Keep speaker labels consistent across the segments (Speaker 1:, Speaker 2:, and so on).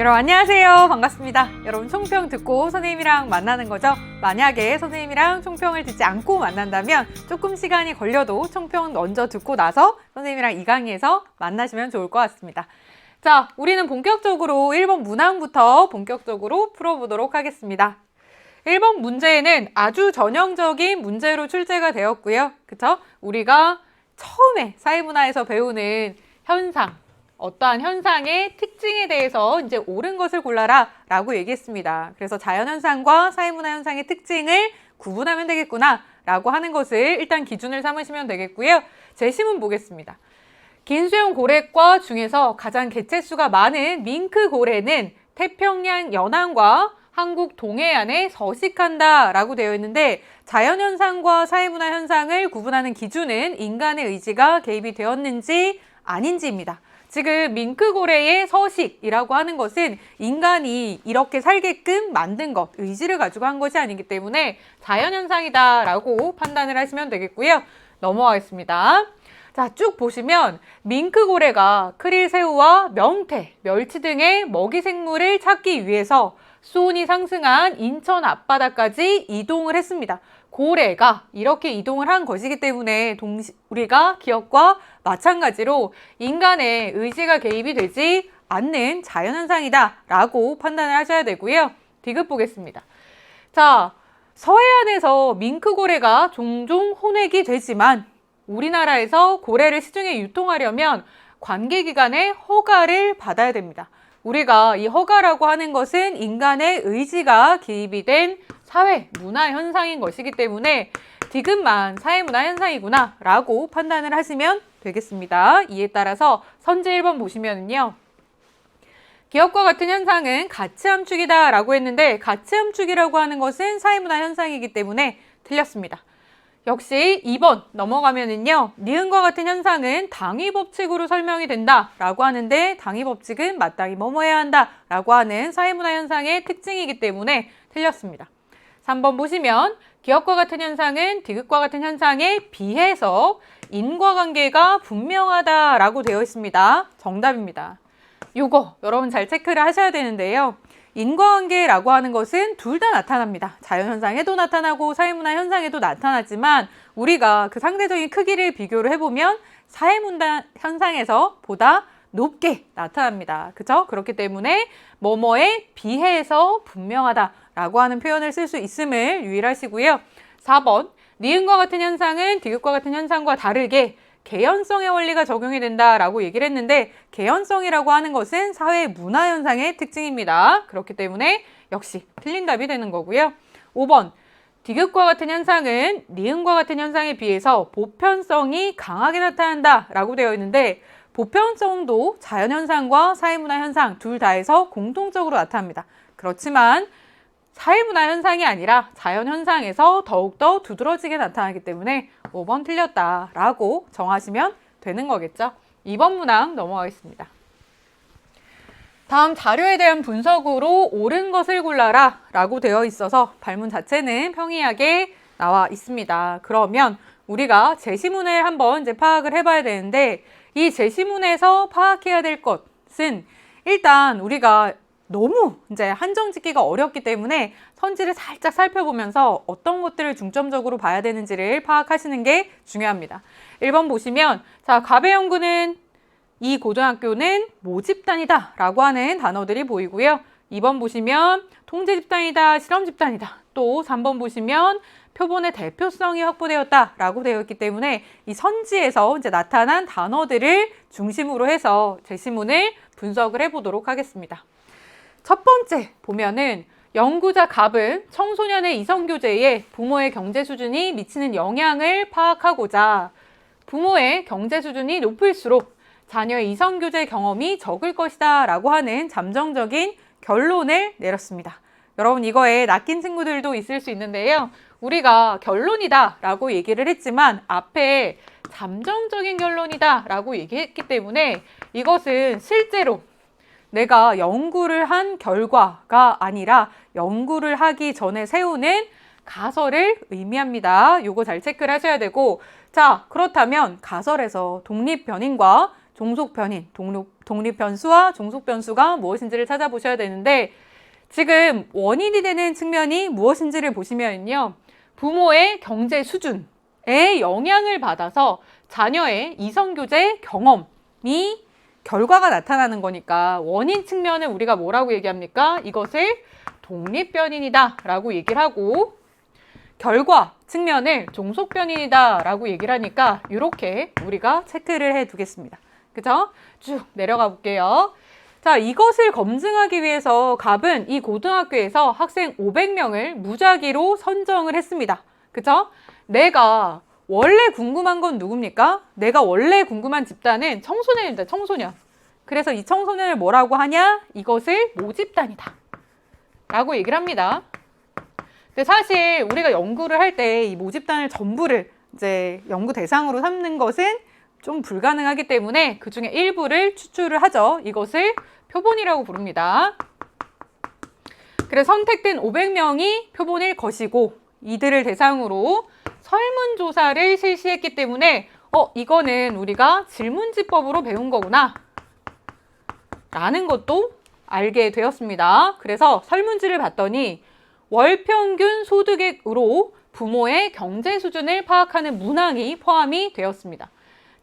Speaker 1: 여러분 안녕하세요. 반갑습니다. 여러분 총평 듣고 선생님이랑 만나는 거죠. 만약에 선생님이랑 총평을 듣지 않고 만난다면 조금 시간이 걸려도 총평 먼저 듣고 나서 선생님이랑 이 강의에서 만나시면 좋을 것 같습니다. 자, 우리는 본격적으로 1번 문항부터 본격적으로 풀어보도록 하겠습니다. 1번 문제에는 아주 전형적인 문제로 출제가 되었고요. 그쵸? 우리가 처음에 사회문화에서 배우는 현상, 어떠한 현상의 특징에 대해서 이제 옳은 것을 골라라 라고 얘기했습니다. 그래서 자연현상과 사회문화 현상의 특징을 구분하면 되겠구나 라고 하는 것을 일단 기준을 삼으시면 되겠고요. 제시문 보겠습니다. 긴 수영 고래과 중에서 가장 개체수가 많은 밍크 고래는 태평양 연안과 한국 동해안에 서식한다 라고 되어 있는데, 자연현상과 사회문화 현상을 구분하는 기준은 인간의 의지가 개입이 되었는지 아닌지입니다. 지금 밍크고래의 서식이라고 하는 것은 인간이 이렇게 살게끔 만든 것, 의지를 가지고 한 것이 아니기 때문에 자연현상이다 라고 판단을 하시면 되겠고요. 넘어가겠습니다. 자, 쭉 보시면 밍크고래가 크릴새우와 명태, 멸치 등의 먹이생물을 찾기 위해서 수온이 상승한 인천 앞바다까지 이동을 했습니다. 고래가 이렇게 이동을 한 것이기 때문에 우리가 기억과 마찬가지로 인간의 의지가 개입이 되지 않는 자연현상이다 라고 판단을 하셔야 되고요. 디귿 보겠습니다. 자, 서해안에서 밍크고래가 종종 혼획이 되지만 우리나라에서 고래를 시중에 유통하려면 관계기관의 허가를 받아야 됩니다. 우리가 이 허가라고 하는 것은 인간의 의지가 개입이 된 사회, 문화 현상인 것이기 때문에 디귿만 사회문화 현상이구나 라고 판단을 하시면 되겠습니다. 이에 따라서 선제 1번 보시면은요. 기억과 같은 현상은 가치 함축이다 라고 했는데, 가치 함축이라고 하는 것은 사회문화 현상이기 때문에 틀렸습니다. 역시 2번 넘어가면은요. 니은과 같은 현상은 당위법칙으로 설명이 된다 라고 하는데, 당위법칙은 마땅히 뭐뭐해야 한다 라고 하는 사회문화 현상의 특징이기 때문에 틀렸습니다. 3번 보시면 기억과 같은 현상은 디귿과 같은 현상에 비해서 인과관계가 분명하다 라고 되어 있습니다. 정답입니다. 요거 여러분 잘 체크를 하셔야 되는데요. 인과관계라고 하는 것은 둘 다 나타납니다. 자연현상에도 나타나고 사회문화 현상에도 나타나지만 우리가 그 상대적인 크기를 비교를 해보면 사회문화 현상에서 보다 높게 나타납니다. 그죠? 그렇기 때문에 뭐뭐에 비해서 분명하다 라고 하는 표현을 쓸 수 있음을 유의하시고요. 4번 니은과 같은 현상은 디귿과 같은 현상과 다르게 개연성의 원리가 적용이 된다라고 얘기를 했는데, 개연성이라고 하는 것은 사회 문화 현상의 특징입니다. 그렇기 때문에 역시 틀린 답이 되는 거고요. 5번 디귿과 같은 현상은 니은과 같은 현상에 비해서 보편성이 강하게 나타난다라고 되어 있는데, 보편성도 자연현상과 사회문화 현상 둘 다에서 공통적으로 나타납니다. 그렇지만 사회문화 현상이 아니라 자연현상에서 더욱더 두드러지게 나타나기 때문에 5번 틀렸다라고 정하시면 되는 거겠죠. 2번 문항 넘어가겠습니다. 다음 자료에 대한 분석으로 옳은 것을 골라라 라고 되어 있어서 발문 자체는 평이하게 나와 있습니다. 그러면 우리가 제시문을 한번 이제 파악을 해봐야 되는데, 이 제시문에서 파악해야 될 것은 일단 우리가 너무 이제 한정 짓기가 어렵기 때문에 선지를 살짝 살펴보면서 어떤 것들을 중점적으로 봐야 되는지를 파악하시는 게 중요합니다. 1번 보시면 자, 가배연구는 이 고등학교는 모집단이다 라고 하는 단어들이 보이고요. 2번 보시면 통제집단이다, 실험집단이다. 또 3번 보시면 표본의 대표성이 확보되었다 라고 되어 있기 때문에 이 선지에서 이제 나타난 단어들을 중심으로 해서 제시문을 분석을 해보도록 하겠습니다. 첫 번째 보면은 연구자 갑은 청소년의 이성교제에 부모의 경제 수준이 미치는 영향을 파악하고자 부모의 경제 수준이 높을수록 자녀의 이성교제 경험이 적을 것이다 라고 하는 잠정적인 결론을 내렸습니다. 여러분 이거에 낚인 친구들도 있을 수 있는데요. 우리가 결론이다 라고 얘기를 했지만 앞에 잠정적인 결론이다 라고 얘기했기 때문에 이것은 실제로 내가 연구를 한 결과가 아니라 연구를 하기 전에 세우는 가설을 의미합니다. 요거 잘 체크를 하셔야 되고, 자, 그렇다면 가설에서 독립변인과 종속변인, 독립변수와 종속변수가 무엇인지를 찾아보셔야 되는데 지금 원인이 되는 측면이 무엇인지를 보시면요. 부모의 경제 수준에 영향을 받아서 자녀의 이성교제 경험이 결과가 나타나는 거니까 원인 측면을 우리가 뭐라고 얘기합니까? 이것을 독립변인이다 라고 얘기를 하고 결과 측면을 종속변인이다 라고 얘기를 하니까 이렇게 우리가 체크를 해 두겠습니다. 그죠? 쭉 내려가 볼게요. 자, 이것을 검증하기 위해서 갑은 이 고등학교에서 학생 500명을 무작위로 선정을 했습니다. 그죠? 내가 원래 궁금한 건 누굽니까? 내가 원래 궁금한 집단은 청소년입니다. 청소년. 그래서 이 청소년을 뭐라고 하냐? 이것을 모집단이다 라고 얘기를 합니다. 근데 사실 우리가 연구를 할 때 이 모집단을 전부를 이제 연구 대상으로 삼는 것은 좀 불가능하기 때문에 그 중에 일부를 추출을 하죠. 이것을 표본이라고 부릅니다. 그래서 선택된 500명이 표본일 것이고 이들을 대상으로 설문조사를 실시했기 때문에 이거는 우리가 질문지법으로 배운 거구나 라는 것도 알게 되었습니다. 그래서 설문지를 봤더니 월평균 소득액으로 부모의 경제 수준을 파악하는 문항이 포함이 되었습니다.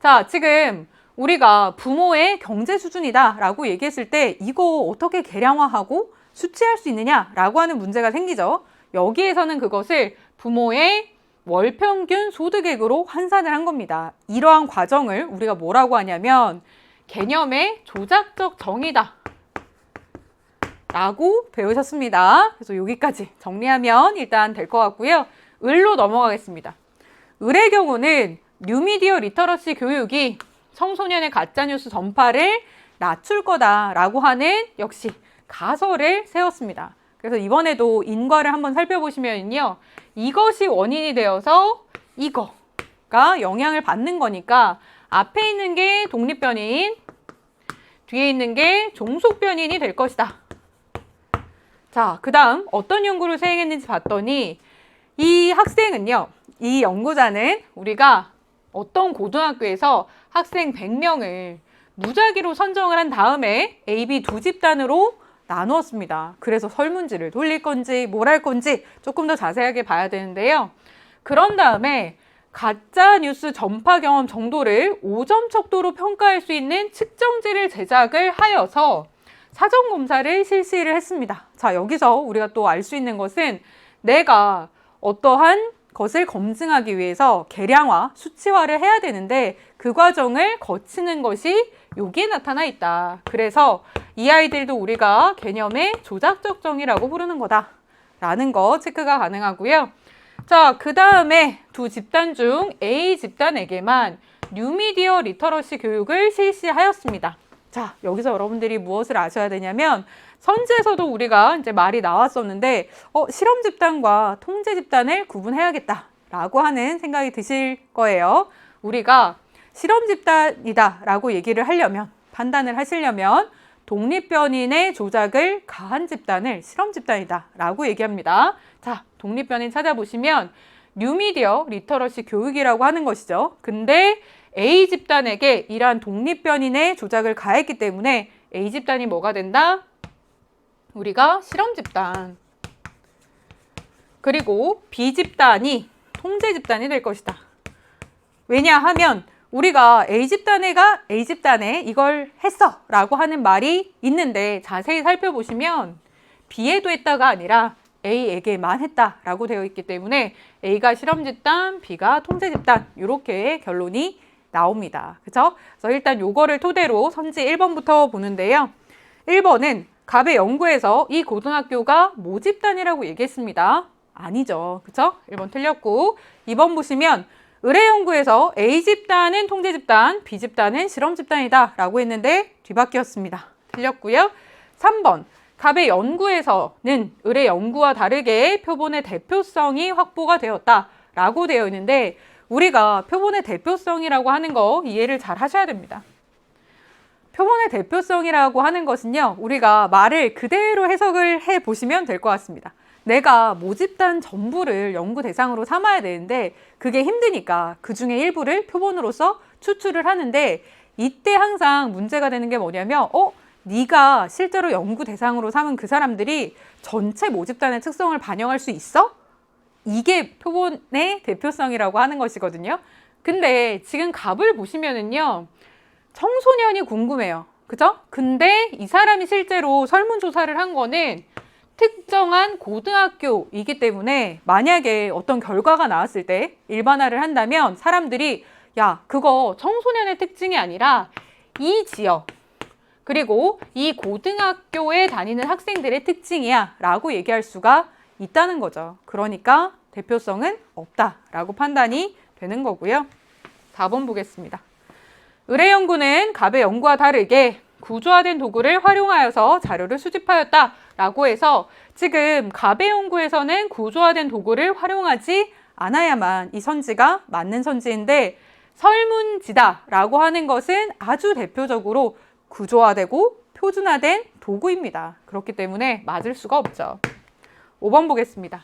Speaker 1: 자, 지금 우리가 부모의 경제 수준이다 라고 얘기했을 때 이거 어떻게 계량화하고 수치할 수 있느냐 라고 하는 문제가 생기죠. 여기에서는 그것을 부모의 월평균 소득액으로 환산을 한 겁니다. 이러한 과정을 우리가 뭐라고 하냐면 개념의 조작적 정의다 라고 배우셨습니다. 그래서 여기까지 정리하면 일단 될 것 같고요. 을로 넘어가겠습니다. 을의 경우는 뉴미디어 리터러시 교육이 청소년의 가짜뉴스 전파를 낮출 거다라고 하는 역시 가설을 세웠습니다. 그래서 이번에도 인과를 한번 살펴보시면요. 이것이 원인이 되어서 이거가 영향을 받는 거니까 앞에 있는 게 독립변인, 뒤에 있는 게 종속변인이 될 것이다. 자, 그 다음 어떤 연구를 수행했는지 봤더니 이 학생은요. 이 연구자는 우리가 어떤 고등학교에서 학생 100명을 무작위로 선정을 한 다음에 A, B 두 집단으로 나누었습니다. 그래서 설문지를 돌릴 건지 뭘 할 건지 조금 더 자세하게 봐야 되는데요. 그런 다음에 가짜 뉴스 전파 경험 정도를 5점 척도로 평가할 수 있는 측정지를 제작을 하여서 사전 검사를 실시를 했습니다. 자, 여기서 우리가 또 알 수 있는 것은 내가 어떠한 것을 검증하기 위해서 계량화, 수치화를 해야 되는데 그 과정을 거치는 것이 여기에 나타나 있다. 그래서 이 아이들도 우리가 개념의 조작적 정의라고 부르는 거다 라는 거 체크가 가능하고요. 자, 그 다음에 두 집단 중 A 집단에게만 뉴미디어 리터러시 교육을 실시하였습니다. 자, 여기서 여러분들이 무엇을 아셔야 되냐면 선지에서도 우리가 이제 말이 나왔었는데 실험 집단과 통제 집단을 구분해야겠다 라고 하는 생각이 드실 거예요. 우리가 실험 집단이다 라고 얘기를 하려면, 판단을 하시려면 독립변인의 조작을 가한 집단을 실험 집단이다 라고 얘기합니다. 자, 독립변인 찾아보시면 뉴미디어 리터러시 교육이라고 하는 것이죠. 근데 A 집단에게 이러한 독립변인의 조작을 가했기 때문에 A 집단이 뭐가 된다? 우리가 실험 집단. 그리고 B 집단이 통제 집단이 될 것이다. 왜냐하면 우리가 A 집단에 이걸 했어 라고 하는 말이 있는데 자세히 살펴보시면 B에도 했다가 아니라 A에게만 했다라고 되어 있기 때문에 A가 실험 집단, B가 통제 집단 이렇게 결론이 나옵니다. 그렇죠? 그래서 일단 요거를 토대로 선지 1번부터 보는데요. 1번은 갑의 연구에서 이 고등학교가 모집단이라고 얘기했습니다. 아니죠. 그렇죠? 1번 틀렸고 2번 보시면 을의 연구에서 A 집단은 통제 집단, B 집단은 실험 집단이다 라고 했는데 뒤바뀌었습니다. 틀렸고요. 3번 갑의 연구에서는 을의 연구와 다르게 표본의 대표성이 확보가 되었다 라고 되어 있는데 우리가 표본의 대표성이라고 하는 거 이해를 잘 하셔야 됩니다. 표본의 대표성이라고 하는 것은요. 우리가 말을 그대로 해석을 해보시면 될 것 같습니다. 내가 모집단 전부를 연구 대상으로 삼아야 되는데 그게 힘드니까 그 중에 일부를 표본으로서 추출을 하는데 이때 항상 문제가 되는 게 뭐냐면 네가 실제로 연구 대상으로 삼은 그 사람들이 전체 모집단의 특성을 반영할 수 있어? 이게 표본의 대표성이라고 하는 것이거든요. 근데 지금 갑을 보시면은요, 청소년이 궁금해요. 그죠? 근데 이 사람이 실제로 설문조사를 한 거는 특정한 고등학교이기 때문에 만약에 어떤 결과가 나왔을 때 일반화를 한다면 사람들이 야, 그거 청소년의 특징이 아니라 이 지역 그리고 이 고등학교에 다니는 학생들의 특징이야 라고 얘기할 수가 있다는 거죠. 그러니까 대표성은 없다라고 판단이 되는 거고요. 4번 보겠습니다. 의뢰 연구는 갑의 연구와 다르게 구조화된 도구를 활용하여서 자료를 수집하였다 라고 해서 지금 갑의 연구에서는 구조화된 도구를 활용하지 않아야만 이 선지가 맞는 선지인데 설문지다 라고 하는 것은 아주 대표적으로 구조화되고 표준화된 도구입니다. 그렇기 때문에 맞을 수가 없죠. 5번 보겠습니다.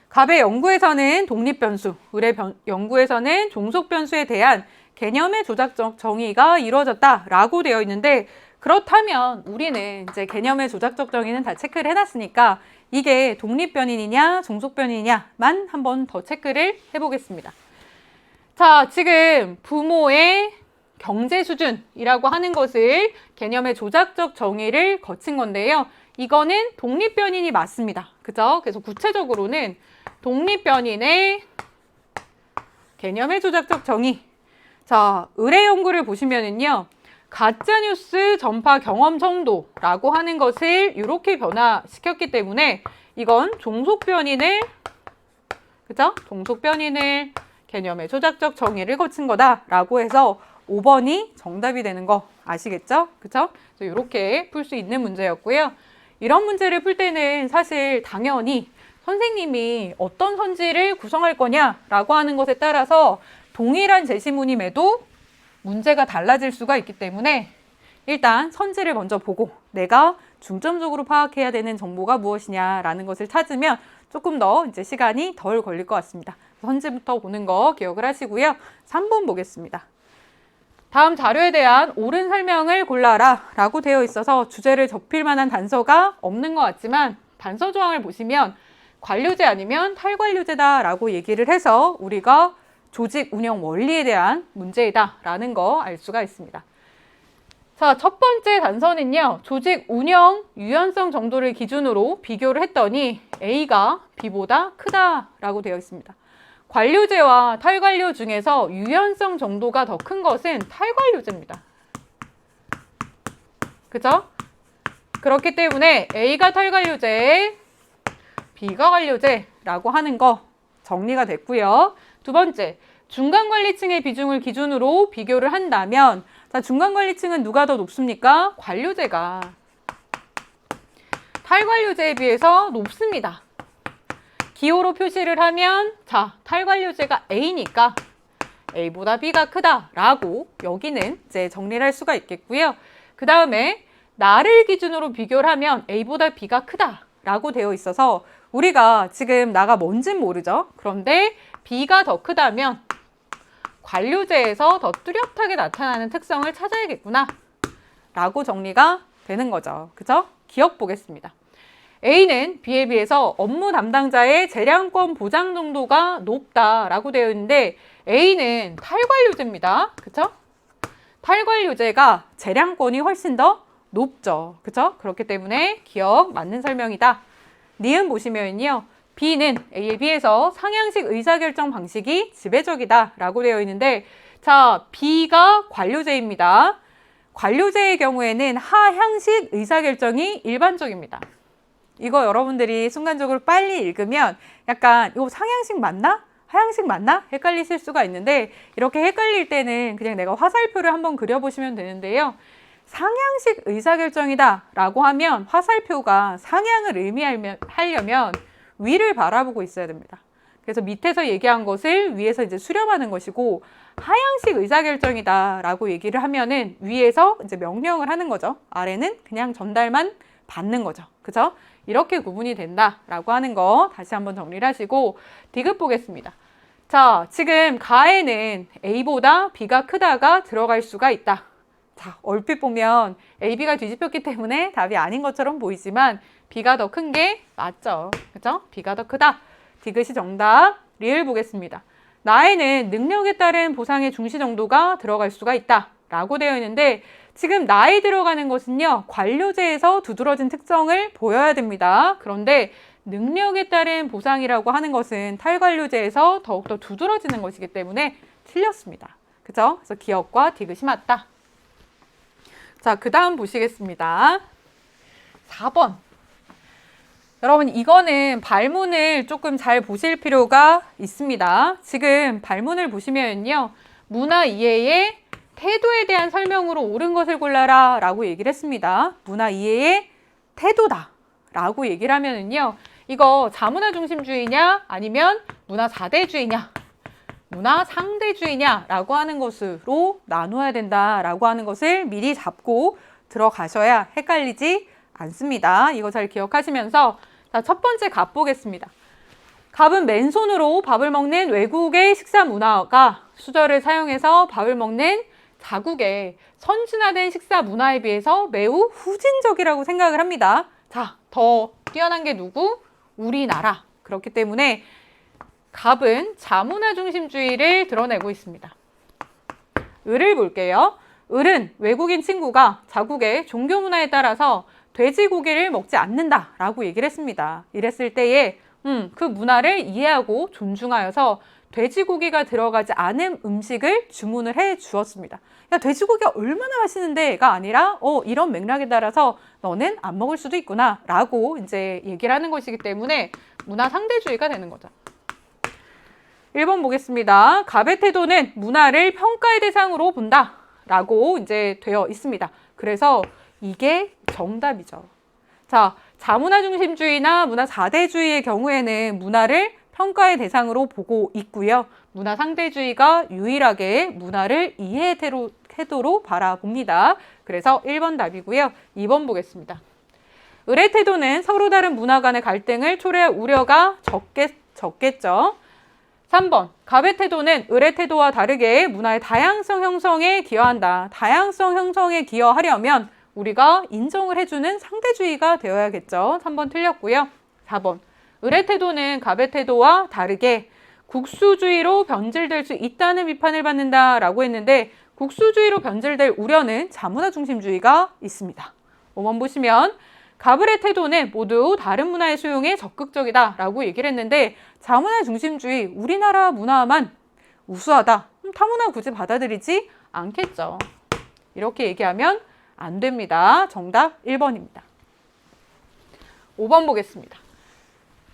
Speaker 1: 갑의 연구에서는 독립변수, 의뢰 연구에서는 종속변수에 대한 개념의 조작적 정의가 이루어졌다라고 되어 있는데 그렇다면 우리는 이제 개념의 조작적 정의는 다 체크를 해놨으니까 이게 독립변이냐 종속변이냐만 한번 더 체크를 해보겠습니다. 자, 지금 부모의 경제 수준이라고 하는 것을 개념의 조작적 정의를 거친 건데요. 이거는 독립변인이 맞습니다. 그죠? 그래서 구체적으로는 독립변인의 개념의 조작적 정의. 자, 의뢰 연구를 보시면은요. 가짜뉴스 전파 경험 정도라고 하는 것을 이렇게 변화시켰기 때문에 이건 종속변인을, 그죠? 종속변인을 개념의 조작적 정의를 거친 거다라고 해서 5번이 정답이 되는 거 아시겠죠? 그쵸? 이렇게 풀 수 있는 문제였고요. 이런 문제를 풀 때는 사실 당연히 선생님이 어떤 선지를 구성할 거냐라고 하는 것에 따라서 동일한 제시문임에도 문제가 달라질 수가 있기 때문에 일단 선지를 먼저 보고 내가 중점적으로 파악해야 되는 정보가 무엇이냐라는 것을 찾으면 조금 더 이제 시간이 덜 걸릴 것 같습니다. 선지부터 보는 거 기억을 하시고요. 3번 보겠습니다. 다음 자료에 대한 옳은 설명을 골라라 라고 되어 있어서 주제를 접힐 만한 단서가 없는 것 같지만 단서 조항을 보시면 관료제 아니면 탈관료제다 라고 얘기를 해서 우리가 조직 운영 원리에 대한 문제이다 라는 거 알 수가 있습니다. 자, 첫 번째 단서는요. 조직 운영 유연성 정도를 기준으로 비교를 했더니 A가 B보다 크다라고 되어 있습니다. 관료제와 탈관료 중에서 유연성 정도가 더 큰 것은 탈관료제입니다. 그죠? 그렇기 때문에 A가 탈관료제, B가 관료제라고 하는 거 정리가 됐고요. 두 번째, 중간관리층의 비중을 기준으로 비교를 한다면 자, 중간관리층은 누가 더 높습니까? 관료제가 탈관료제에 비해서 높습니다. 기호로 표시를 하면 자, 탈관료제가 A니까 A보다 B가 크다라고 여기는 이제 정리를 할 수가 있겠고요. 그 다음에 나를 기준으로 비교를 하면 A보다 B가 크다라고 되어 있어서 우리가 지금 나가 뭔진 모르죠. 그런데 B가 더 크다면 관료제에서 더 뚜렷하게 나타나는 특성을 찾아야겠구나 라고 정리가 되는 거죠. 그죠? 기억 보겠습니다. A는 B에 비해서 업무 담당자의 재량권 보장 정도가 높다라고 되어 있는데 A는 탈관료제입니다. 그쵸? 탈관료제가 재량권이 훨씬 더 높죠. 그쵸? 그렇기 때문에 기억 맞는 설명이다. 니은 보시면요. B는 A에 비해서 상향식 의사결정 방식이 지배적이다 라고 되어 있는데 자, B가 관료제입니다. 관료제의 경우에는 하향식 의사결정이 일반적입니다. 이거 여러분들이 순간적으로 빨리 읽으면 약간 이거 상향식 맞나? 하향식 맞나? 헷갈리실 수가 있는데 이렇게 헷갈릴 때는 그냥 내가 화살표를 한번 그려보시면 되는데요. 상향식 의사결정이다 라고 하면 화살표가 상향을 의미하려면 위를 바라보고 있어야 됩니다. 그래서 밑에서 얘기한 것을 위에서 이제 수렴하는 것이고 하향식 의사결정이다 라고 얘기를 하면은 위에서 이제 명령을 하는 거죠. 아래는 그냥 전달만 받는 거죠. 그죠? 이렇게 구분이 된다라고 하는 거 다시 한번 정리를 하시고 디귿 보겠습니다. 자, 지금 가에는 A보다 B가 크다가 들어갈 수가 있다. 자, 얼핏 보면 A, B가 뒤집혔기 때문에 답이 아닌 것처럼 보이지만 B가 더 큰 게 맞죠. 그죠? B가 더 크다. 디귿이 정답. 리을 보겠습니다. 나에는 능력에 따른 보상의 중시 정도가 들어갈 수가 있다. 라고 되어 있는데 지금 나에 들어가는 것은요. 관료제에서 두드러진 특성을 보여야 됩니다. 그런데 능력에 따른 보상이라고 하는 것은 탈관료제에서 더욱더 두드러지는 것이기 때문에 틀렸습니다. 그죠? 그래서 기억과 디귿이 맞다. 자, 그 다음 보시겠습니다. 4번. 여러분, 이거는 발문을 조금 잘 보실 필요가 있습니다. 지금 발문을 보시면요. 문화 이해의 태도에 대한 설명으로 옳은 것을 골라라 라고 얘기를 했습니다. 문화 이해의 태도다 라고 얘기를 하면은요. 이거 자문화 중심주의냐 아니면 문화 사대주의냐 문화 상대주의냐 라고 하는 것으로 나누어야 된다라고 하는 것을 미리 잡고 들어가셔야 헷갈리지 않습니다. 이거 잘 기억하시면서 자, 첫 번째 갑 보겠습니다. 갑은 맨손으로 밥을 먹는 외국의 식사 문화가 수저를 사용해서 밥을 먹는 자국의 선진화된 식사 문화에 비해서 매우 후진적이라고 생각을 합니다. 자, 더 뛰어난 게 누구? 우리나라. 그렇기 때문에 갑은 자문화 중심주의를 드러내고 있습니다. 을을 볼게요. 을은 외국인 친구가 자국의 종교 문화에 따라서 돼지고기를 먹지 않는다라고 얘기를 했습니다. 이랬을 때에 그 문화를 이해하고 존중하여서 돼지고기가 들어가지 않은 음식을 주문을 해 주었습니다. 야, 돼지고기가 얼마나 맛있는데가 아니라 이런 맥락에 따라서 너는 안 먹을 수도 있구나 라고 이제 얘기를 하는 것이기 때문에 문화 상대주의가 되는 거죠. 1번 보겠습니다. 갑의 태도는 문화를 평가의 대상으로 본다 라고 이제 되어 있습니다. 그래서 이게 정답이죠. 자, 자문화 중심주의나 문화 사대주의의 경우에는 문화를 평가의 대상으로 보고 있고요. 문화 상대주의가 유일하게 문화를 이해의 태도로 바라봅니다. 그래서 1번 답이고요. 2번 보겠습니다. 을의 태도는 서로 다른 문화 간의 갈등을 초래할 우려가 적겠죠. 3번, 갑의 태도는 을의 태도와 다르게 문화의 다양성 형성에 기여한다. 다양성 형성에 기여하려면 우리가 인정을 해주는 상대주의가 되어야겠죠. 3번 틀렸고요. 4번, 을의 태도는 갑의 태도와 다르게 국수주의로 변질될 수 있다는 비판을 받는다라고 했는데 국수주의로 변질될 우려는 자문화 중심주의가 있습니다. 5번 보시면 갑을의 태도는 모두 다른 문화의 수용에 적극적이다라고 얘기를 했는데 자문화 중심주의, 우리나라 문화만 우수하다. 타문화 굳이 받아들이지 않겠죠. 이렇게 얘기하면 안 됩니다. 정답 1번입니다. 5번 보겠습니다.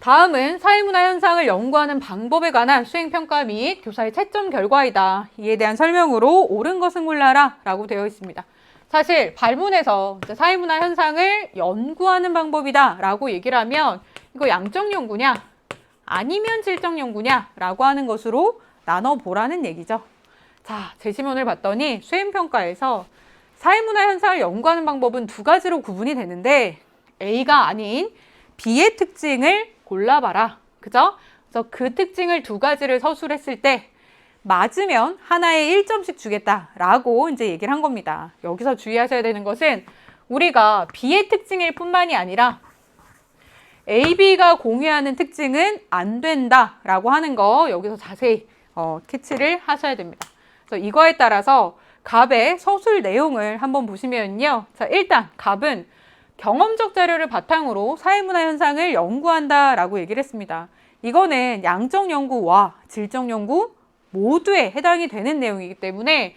Speaker 1: 다음은 사회문화 현상을 연구하는 방법에 관한 수행평가 및 교사의 채점 결과이다. 이에 대한 설명으로 옳은 것은 골라라 라고 되어 있습니다. 사실 발문에서 사회문화 현상을 연구하는 방법이다 라고 얘기를 하면 이거 양적 연구냐 아니면 질적 연구냐 라고 하는 것으로 나눠보라는 얘기죠. 자, 제시문을 봤더니 수행평가에서 사회문화 현상을 연구하는 방법은 두 가지로 구분이 되는데 A가 아닌 B의 특징을 골라봐라. 그죠? 그래서 그 특징을 두 가지를 서술했을 때 맞으면 하나에 1점씩 주겠다라고 이제 얘기를 한 겁니다. 여기서 주의하셔야 되는 것은 우리가 B의 특징일 뿐만이 아니라 A, B가 공유하는 특징은 안 된다라고 하는 거 여기서 자세히 캐치를 하셔야 됩니다. 그래서 이거에 따라서 갑의 서술 내용을 한번 보시면요. 자, 일단 갑은 경험적 자료를 바탕으로 사회문화 현상을 연구한다라고 얘기를 했습니다. 이거는 양적 연구와 질적 연구 모두에 해당이 되는 내용이기 때문에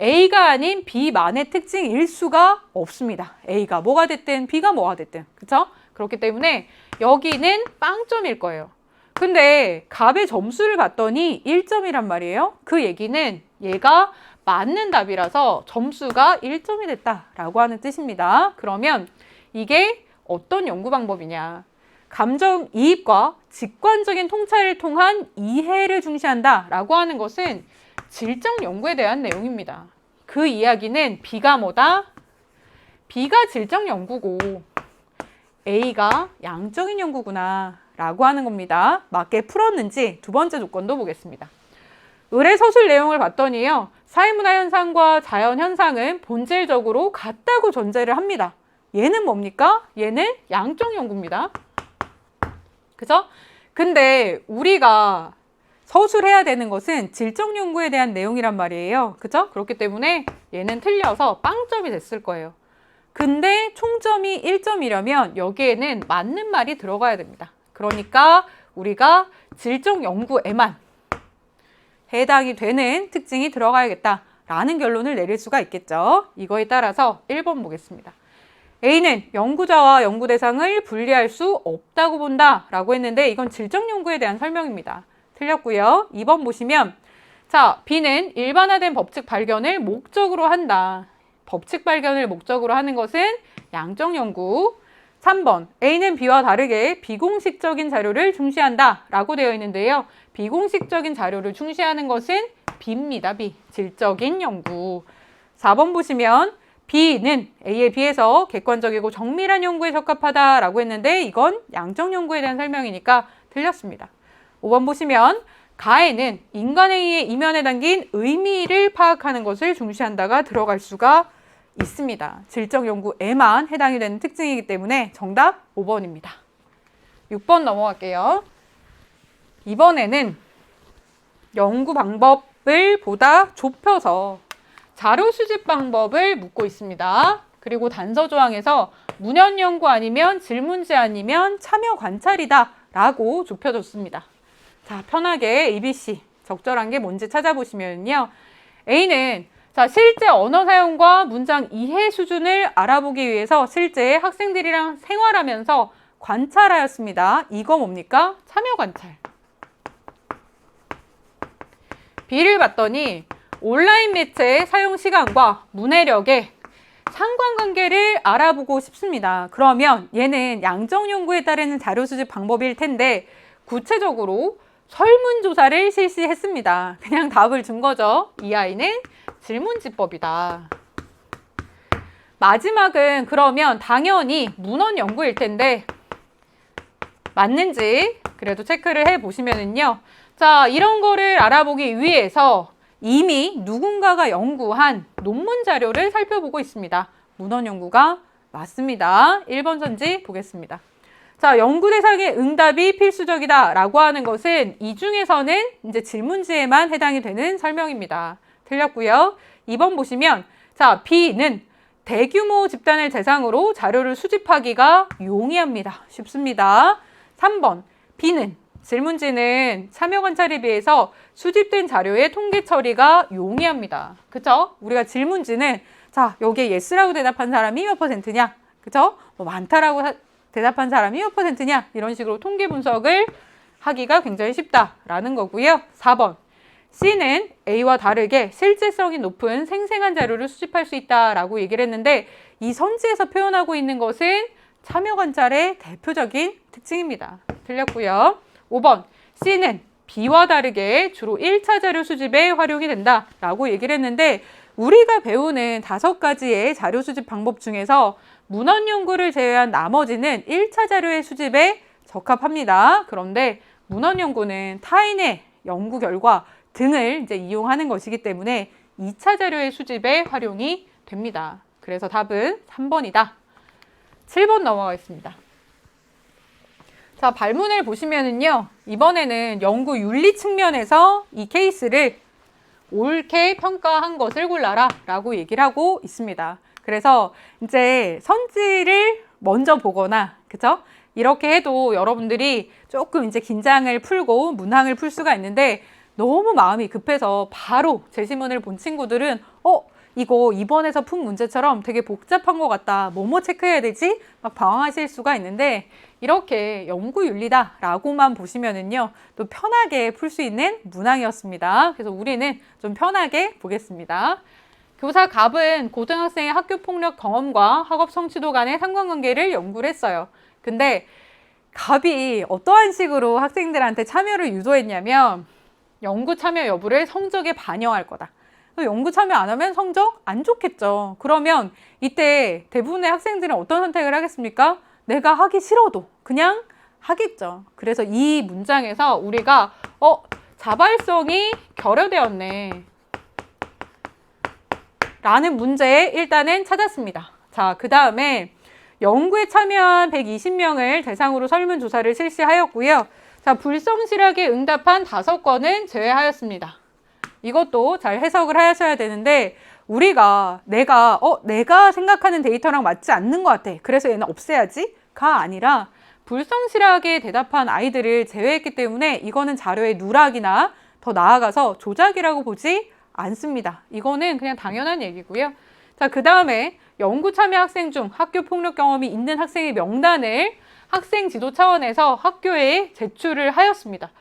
Speaker 1: A가 아닌 B만의 특징일 수가 없습니다. A가 뭐가 됐든 B가 뭐가 됐든. 그렇죠? 그렇기 때문에 여기는 빵점일 거예요. 근데 갑의 점수를 봤더니 1점이란 말이에요. 그 얘기는 얘가 맞는 답이라서 점수가 1점이 됐다라고 하는 뜻입니다. 그러면 이게 어떤 연구 방법이냐? 감정이입과 직관적인 통찰을 통한 이해를 중시한다라고 하는 것은 질적 연구에 대한 내용입니다. 그 이야기는 B가 뭐다? B가 질적 연구고 A가 양적인 연구구나 라고 하는 겁니다. 맞게 풀었는지 두 번째 조건도 보겠습니다. 의뢰 서술 내용을 봤더니요. 사회문화 현상과 자연 현상은 본질적으로 같다고 전제를 합니다. 얘는 뭡니까? 얘는 양적 연구입니다. 그죠? 근데 우리가 서술해야 되는 것은 질적 연구에 대한 내용이란 말이에요. 그죠? 그렇기 때문에 얘는 틀려서 빵점이 됐을 거예요. 근데 총점이 1점이려면 여기에는 맞는 말이 들어가야 됩니다. 그러니까 우리가 질적 연구에만 해당이 되는 특징이 들어가야겠다라는 결론을 내릴 수가 있겠죠. 이거에 따라서 1번 보겠습니다. A는 연구자와 연구 대상을 분리할 수 없다고 본다 라고 했는데 이건 질적 연구에 대한 설명입니다. 틀렸고요. 2번 보시면 자, B는 일반화된 법칙 발견을 목적으로 한다. 법칙 발견을 목적으로 하는 것은 양적 연구. 3번 A는 B와 다르게 비공식적인 자료를 중시한다 라고 되어 있는데요. 비공식적인 자료를 중시하는 것은 B입니다. B. 질적인 연구. 4번 보시면 B는 A에 비해서 객관적이고 정밀한 연구에 적합하다라고 했는데 이건 양적 연구에 대한 설명이니까 틀렸습니다. 5번 보시면 가에는 인간행위의 이면에 담긴 의미를 파악하는 것을 중시한다가 들어갈 수가 있습니다. 질적 연구에만 해당이 되는 특징이기 때문에 정답 5번입니다. 6번 넘어갈게요. 이번에는 연구 방법을 보다 좁혀서 자료 수집 방법을 묻고 있습니다. 그리고 단서 조항에서 문헌 연구 아니면 질문지 아니면 참여 관찰이다 라고 좁혀줬습니다. 자, 편하게 ABC 적절한 게 뭔지 찾아보시면요. A는 자, 실제 언어 사용과 문장 이해 수준을 알아보기 위해서 실제 학생들이랑 생활하면서 관찰하였습니다. 이거 뭡니까? 참여 관찰. B를 봤더니 온라인 매체 사용 시간과 문해력의 상관관계를 알아보고 싶습니다. 그러면 얘는 양적 연구에 따르는 자료 수집 방법일 텐데 구체적으로 설문조사를 실시했습니다. 그냥 답을 준 거죠. 이 아이는 질문지법이다. 마지막은 그러면 당연히 문헌 연구일 텐데 맞는지 그래도 체크를 해보시면은요. 자, 이런 거를 알아보기 위해서 이미 누군가가 연구한 논문 자료를 살펴보고 있습니다. 문헌 연구가 맞습니다. 1번 선지 보겠습니다. 자, 연구 대상의 응답이 필수적이다 라고 하는 것은 이 중에서는 이제 질문지에만 해당이 되는 설명입니다. 틀렸고요. 2번 보시면 자, B는 대규모 집단을 대상으로 자료를 수집하기가 용이합니다. 쉽습니다. 3번 B는 질문지는 참여 관찰에 비해서 수집된 자료의 통계 처리가 용이합니다. 그쵸? 우리가 질문지는 자, 여기에 yes라고 대답한 사람이 몇 %냐? 그쵸? 뭐 많다라고 대답한 사람이 몇 %냐? 이런 식으로 통계 분석을 하기가 굉장히 쉽다라는 거고요. 4번 C는 A와 다르게 실질성이 높은 생생한 자료를 수집할 수 있다라고 얘기를 했는데 이 선지에서 표현하고 있는 것은 참여 관찰의 대표적인 특징입니다. 틀렸고요. 5번 C는 B와 다르게 주로 1차 자료 수집에 활용이 된다라고 얘기를 했는데 우리가 배우는 5가지의 자료 수집 방법 중에서 문헌 연구를 제외한 나머지는 1차 자료의 수집에 적합합니다. 그런데 문헌 연구는 타인의 연구 결과 등을 이제 이용하는 것이기 때문에 2차 자료의 수집에 활용이 됩니다. 그래서 답은 3번이다. 7번 넘어가겠습니다. 자, 발문을 보시면은요. 이번에는 연구 윤리 측면에서 이 케이스를 옳게 평가한 것을 골라라 라고 얘기를 하고 있습니다. 그래서 이제 선지를 먼저 보거나, 그쵸? 이렇게 해도 여러분들이 조금 이제 긴장을 풀고 문항을 풀 수가 있는데 너무 마음이 급해서 바로 제시문을 본 친구들은 이거 이번에서 푼 문제처럼 되게 복잡한 것 같다. 뭐뭐 체크해야 되지? 막 방황하실 수가 있는데 이렇게 연구윤리다 라고만 보시면은요. 또 편하게 풀 수 있는 문항이었습니다. 그래서 우리는 좀 편하게 보겠습니다. 교사 갑은 고등학생의 학교폭력 경험과 학업 성취도 간의 상관관계를 연구를 했어요. 근데 갑이 어떠한 식으로 학생들한테 참여를 유도했냐면 연구 참여 여부를 성적에 반영할 거다. 연구 참여 안 하면 성적 안 좋겠죠. 그러면 이때 대부분의 학생들은 어떤 선택을 하겠습니까? 내가 하기 싫어도 그냥 하겠죠. 그래서 이 문장에서 우리가 자발성이 결여되었네 라는 문제 일단은 찾았습니다. 자, 그 다음에 연구에 참여한 120명을 대상으로 설문조사를 실시하였고요. 자, 불성실하게 응답한 5건은 제외하였습니다. 이것도 잘 해석을 하셔야 되는데 내가 생각하는 데이터랑 맞지 않는 것 같아. 그래서 얘는 없애야지?가 아니라 불성실하게 대답한 아이들을 제외했기 때문에 이거는 자료의 누락이나 더 나아가서 조작이라고 보지 않습니다. 이거는 그냥 당연한 얘기고요. 자, 그 다음에 연구 참여 학생 중 학교 폭력 경험이 있는 학생의 명단을 학생 지도 차원에서 학교에 제출을 하였습니다.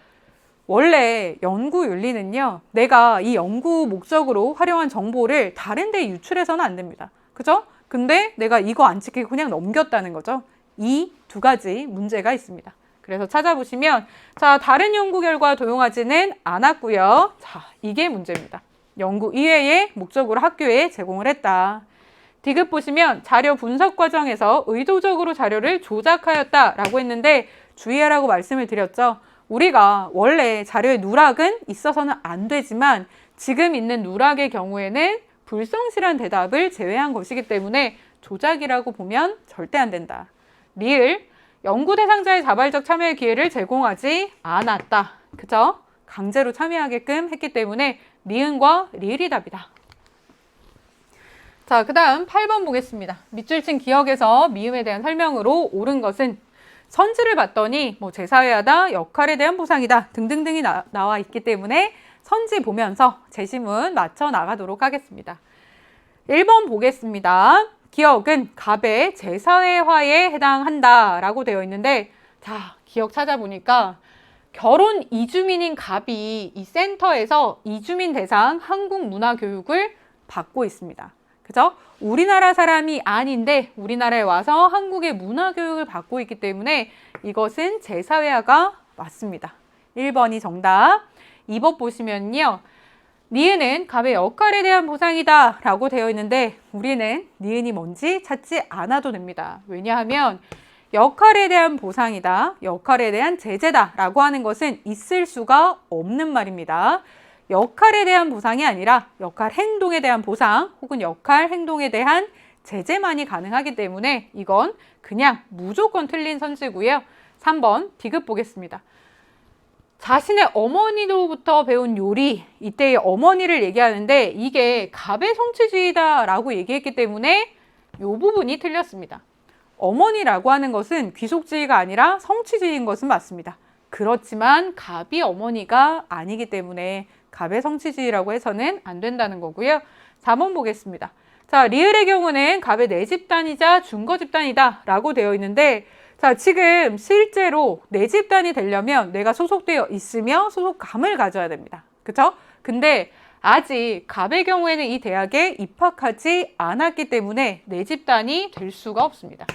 Speaker 1: 원래 연구 윤리는요, 내가 이 연구 목적으로 활용한 정보를 다른 데 유출해서는 안 됩니다. 그죠? 근데 내가 이거 안 지키고 그냥 넘겼다는 거죠. 이 2가지 문제가 있습니다. 그래서 찾아보시면, 자, 다른 연구 결과 도용하지는 않았고요. 자, 이게 문제입니다. 연구 이외의 목적으로 학교에 제공을 했다. 디귿 보시면 자료 분석 과정에서 의도적으로 자료를 조작하였다라고 했는데 주의하라고 말씀을 드렸죠. 우리가 원래 자료의 누락은 있어서는 안 되지만 지금 있는 누락의 경우에는 불성실한 대답을 제외한 것이기 때문에 조작이라고 보면 절대 안 된다. 리을, 연구 대상자의 자발적 참여의 기회를 제공하지 않았다. 그죠? 강제로 참여하게끔 했기 때문에 니은과 리을이 답이다. 자, 그 다음 8번 보겠습니다. 밑줄 친 기억에서 미음에 대한 설명으로 옳은 것은 선지를 봤더니 제사회하다, 역할에 대한 보상이다 등등등이 나와 있기 때문에 선지 보면서 제시문 맞춰 나가도록 하겠습니다. 1번 보겠습니다. 기억은 갑의 제사회화에 해당한다 라고 되어 있는데, 자, 기억 찾아보니까 결혼 이주민인 갑이 이 센터에서 이주민 대상 한국 문화 교육을 받고 있습니다. 그죠? 우리나라 사람이 아닌데 우리나라에 와서 한국의 문화 교육을 받고 있기 때문에 이것은 제사회화가 맞습니다. 1번이 정답. 2번 보시면요. 니은은 갑의 역할에 대한 보상이다 라고 되어 있는데 우리는 니은이 뭔지 찾지 않아도 됩니다. 왜냐하면 역할에 대한 보상이다, 역할에 대한 제재다 라고 하는 것은 있을 수가 없는 말입니다. 역할에 대한 보상이 아니라 역할 행동에 대한 보상 혹은 역할 행동에 대한 제재만이 가능하기 때문에 이건 그냥 무조건 틀린 선지고요. 3번 디귿 보겠습니다. 자신의 어머니로부터 배운 요리, 이때의 어머니를 얘기하는데 이게 갑의 성취주의다 라고 얘기했기 때문에 이 부분이 틀렸습니다. 어머니라고 하는 것은 귀속주의가 아니라 성취주의인 것은 맞습니다. 그렇지만 갑이 어머니가 아니기 때문에 갑의 성취주의라고 해서는 안 된다는 거고요. 4번 보겠습니다. 자, 리을의 경우는 갑의 내 집단이자 준거 집단이다 라고 되어 있는데, 자, 지금 실제로 내 집단이 되려면 내가 소속되어 있으며 소속감을 가져야 됩니다. 그쵸? 근데 아직 갑의 경우에는 이 대학에 입학하지 않았기 때문에 내 집단이 될 수가 없습니다.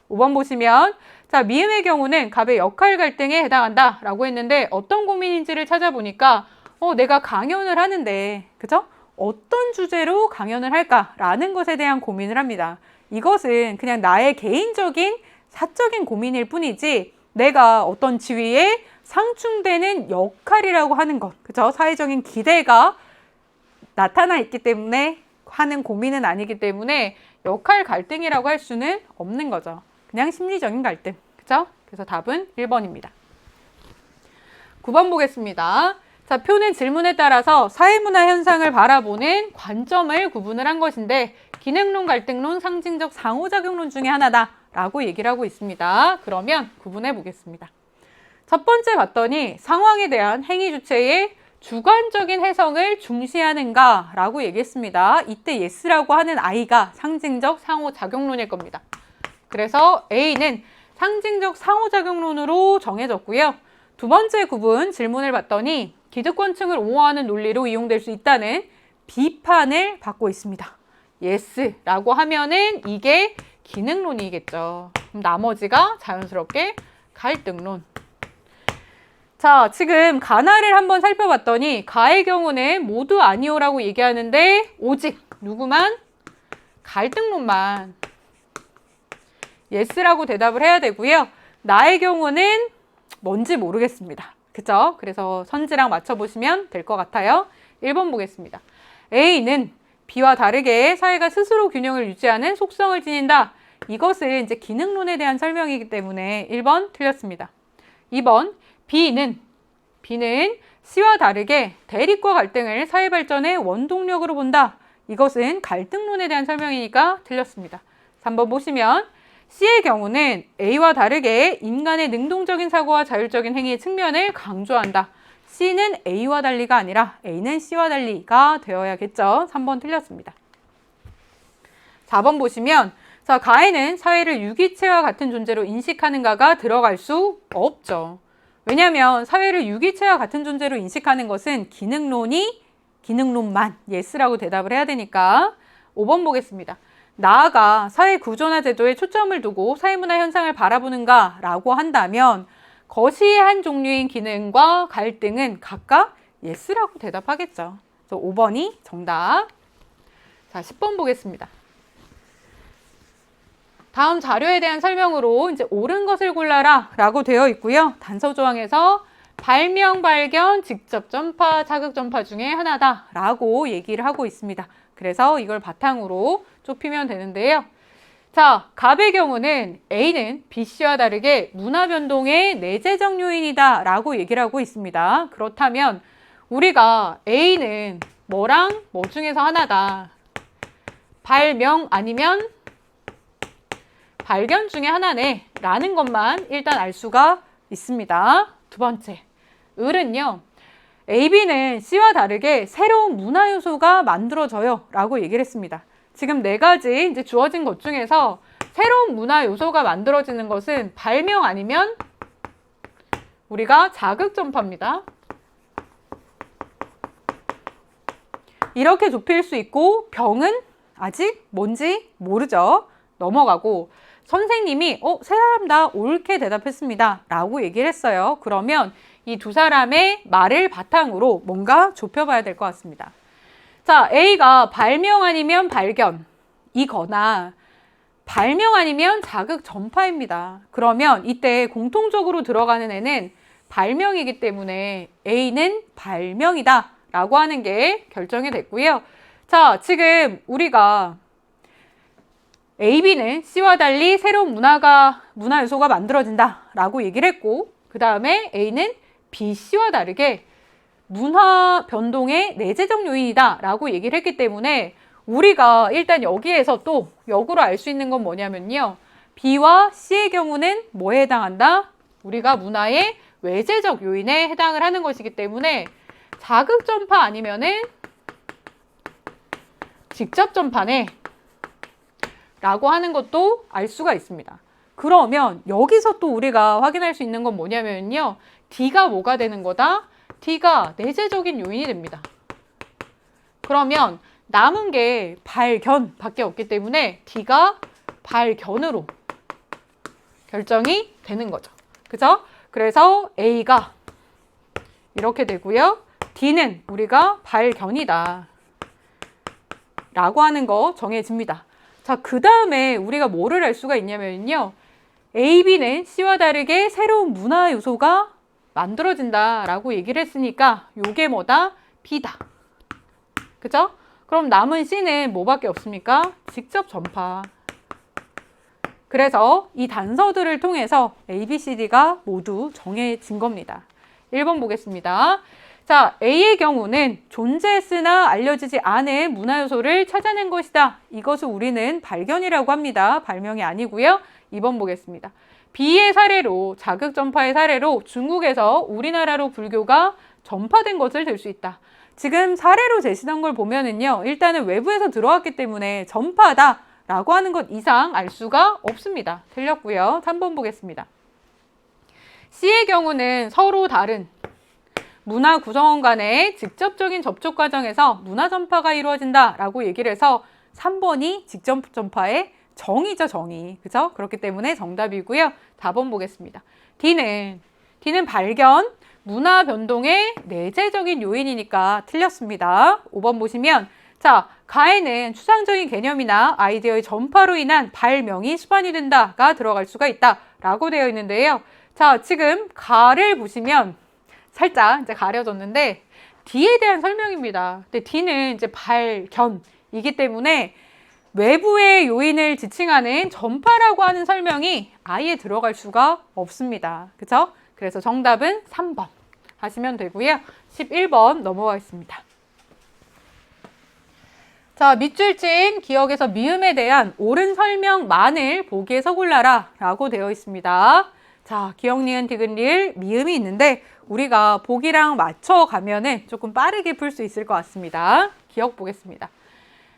Speaker 1: 5번 보시면, 자, 미음의 경우는 갑의 역할 갈등에 해당한다 라고 했는데 어떤 고민인지를 찾아보니까 내가 강연을 하는데, 그죠? 어떤 주제로 강연을 할까라는 것에 대한 고민을 합니다. 이것은 그냥 나의 개인적인 사적인 고민일 뿐이지 내가 어떤 지위에 상충되는 역할이라고 하는 것, 그죠? 사회적인 기대가 나타나 있기 때문에 하는 고민은 아니기 때문에 역할 갈등이라고 할 수는 없는 거죠. 그냥 심리적인 갈등, 그죠? 그래서 답은 1번입니다. 9번 보겠습니다. 자, 표는 질문에 따라서 사회문화 현상을 바라보는 관점을 구분을 한 것인데 기능론, 갈등론, 상징적 상호작용론 중에 하나다 라고 얘기를 하고 있습니다. 그러면 구분해 보겠습니다. 첫 번째 봤더니 상황에 대한 행위 주체의 주관적인 해석을 중시하는가 라고 얘기했습니다. 이때 yes라고 하는 아이가 상징적 상호작용론일 겁니다. 그래서 A는 상징적 상호작용론으로 정해졌고요. 두 번째 구분 질문을 봤더니 기득권층을 옹호하는 논리로 이용될 수 있다는 비판을 받고 있습니다. yes라고 하면은 이게 기능론이겠죠. 그럼 나머지가 자연스럽게 갈등론. 자, 지금 가나를 한번 살펴봤더니 가의 경우는 모두 아니오라고 얘기하는데 오직 누구만? 갈등론만 yes라고 대답을 해야 되고요. 나의 경우는 뭔지 모르겠습니다. 그죠? 그래서 선지랑 맞춰보시면 될 것 같아요. 1번 보겠습니다. A는 B와 다르게 사회가 스스로 균형을 유지하는 속성을 지닌다. 이것은 이제 기능론에 대한 설명이기 때문에 1번 틀렸습니다. 2번 B는 C와 다르게 대립과 갈등을 사회 발전의 원동력으로 본다. 이것은 갈등론에 대한 설명이니까 틀렸습니다. 3번 보시면 C의 경우는 A와 다르게 인간의 능동적인 사고와 자율적인 행위의 측면을 강조한다. C는 A와 달리가 아니라 A는 C와 달리가 되어야겠죠. 3번 틀렸습니다. 4번 보시면 자, 가해는 사회를 유기체와 같은 존재로 인식하는가가 들어갈 수 없죠. 왜냐하면 사회를 유기체와 같은 존재로 인식하는 것은 기능론만 yes라고 대답을 해야 되니까 5번 보겠습니다. 나아가 사회 구조나 제도에 초점을 두고 사회문화 현상을 바라보는가 라고 한다면 거시의 한 종류인 기능과 갈등은 각각 yes라고 대답하겠죠. 그래서 5번이 정답. 자, 10번 보겠습니다. 다음 자료에 대한 설명으로 이제 옳은 것을 골라라 라고 되어 있고요. 단서 조항에서 발명, 발견, 직접 전파, 자극 전파 중에 하나다 라고 얘기를 하고 있습니다. 그래서 이걸 바탕으로 좁히면 되는데요. 자, 갑의 경우는 A는 B씨와 다르게 문화 변동의 내재적 요인이다 라고 얘기를 하고 있습니다. 그렇다면 우리가 A는 뭐랑 뭐 중에서 하나다. 발명 아니면 발견 중에 하나네 라는 것만 일단 알 수가 있습니다. 두 번째, 을은요. A, B는 C와 다르게 새로운 문화 요소가 만들어져요 라고 얘기를 했습니다. 지금 네 가지 이제 주어진 것 중에서 새로운 문화 요소가 만들어지는 것은 발명 아니면 우리가 자극 전파입니다. 이렇게 좁힐 수 있고 병은 아직 뭔지 모르죠. 넘어가고 선생님이 세 사람 다 옳게 대답했습니다 라고 얘기를 했어요. 그러면 이 두 사람의 말을 바탕으로 뭔가 좁혀봐야 될 것 같습니다. 자, A가 발명 아니면 발견이거나 발명 아니면 자극 전파입니다. 그러면 이때 공통적으로 들어가는 애는 발명이기 때문에 A는 발명이다 라고 하는 게 결정이 됐고요. 자, 지금 우리가 A, B는 C와 달리 새로운 문화 요소가 만들어진다 라고 얘기를 했고 그 다음에 A는 B, C와 다르게 문화 변동의 내재적 요인이다 라고 얘기를 했기 때문에 우리가 일단 여기에서 또 역으로 알 수 있는 건 뭐냐면요. B와 C의 경우는 뭐에 해당한다? 우리가 문화의 외재적 요인에 해당을 하는 것이기 때문에 자극 전파 아니면은 직접 전파네 라고 하는 것도 알 수가 있습니다. 그러면 여기서 또 우리가 확인할 수 있는 건 뭐냐면요. D가 뭐가 되는 거다? D가 내재적인 요인이 됩니다. 그러면 남은 게 발견밖에 없기 때문에 D가 발견으로 결정이 되는 거죠. 그죠? 그래서 A가 이렇게 되고요. D는 우리가 발견이다 라고 하는 거 정해집니다. 자, 그 다음에 우리가 뭐를 알 수가 있냐면요. A, B는 C와 다르게 새로운 문화 요소가 만들어진다 라고 얘기를 했으니까 요게 뭐다? B다. 그죠? 그럼 남은 C는 뭐밖에 없습니까? 직접 전파. 그래서 이 단서들을 통해서 A, B, C, D가 모두 정해진 겁니다. 1번 보겠습니다. 자, A의 경우는 존재했으나 알려지지 않은 문화 요소를 찾아낸 것이다. 이것을 우리는 발견이라고 합니다. 발명이 아니고요. 2번 보겠습니다. B의 사례로, 자극 전파의 사례로 중국에서 우리나라로 불교가 전파된 것을 들 수 있다. 지금 사례로 제시한 걸 보면은요. 일단은 외부에서 들어왔기 때문에 전파다 라고 하는 것 이상 알 수가 없습니다. 틀렸고요. 3번 보겠습니다. C의 경우는 서로 다른 문화 구성원 간의 직접적인 접촉 과정에서 문화 전파가 이루어진다 라고 얘기를 해서 3번이 직접 전파의 정의죠, 정의. 그죠? 그렇기 때문에 정답이고요. 4번 보겠습니다. D는 발견, 문화 변동의 내재적인 요인이니까 틀렸습니다. 5번 보시면 자, 가에는 추상적인 개념이나 아이디어의 전파로 인한 발명이 수반이 된다가 들어갈 수가 있다 라고 되어 있는데요. 자, 지금 가를 보시면 살짝 이제 가려졌는데 D에 대한 설명입니다. 근데 D는 이제 발견이기 때문에 외부의 요인을 지칭하는 전파라고 하는 설명이 아예 들어갈 수가 없습니다. 그쵸? 그래서 정답은 3번 하시면 되고요. 11번 넘어가겠습니다. 자, 밑줄 친 기억에서 미음에 대한 옳은 설명만을 보기에 서골라라 라고 되어 있습니다. 자, 기억, 니은, 디귿, 리을, 미음이 있는데 우리가 보기랑 맞춰가면은 조금 빠르게 풀 수 있을 것 같습니다. 기억 보겠습니다.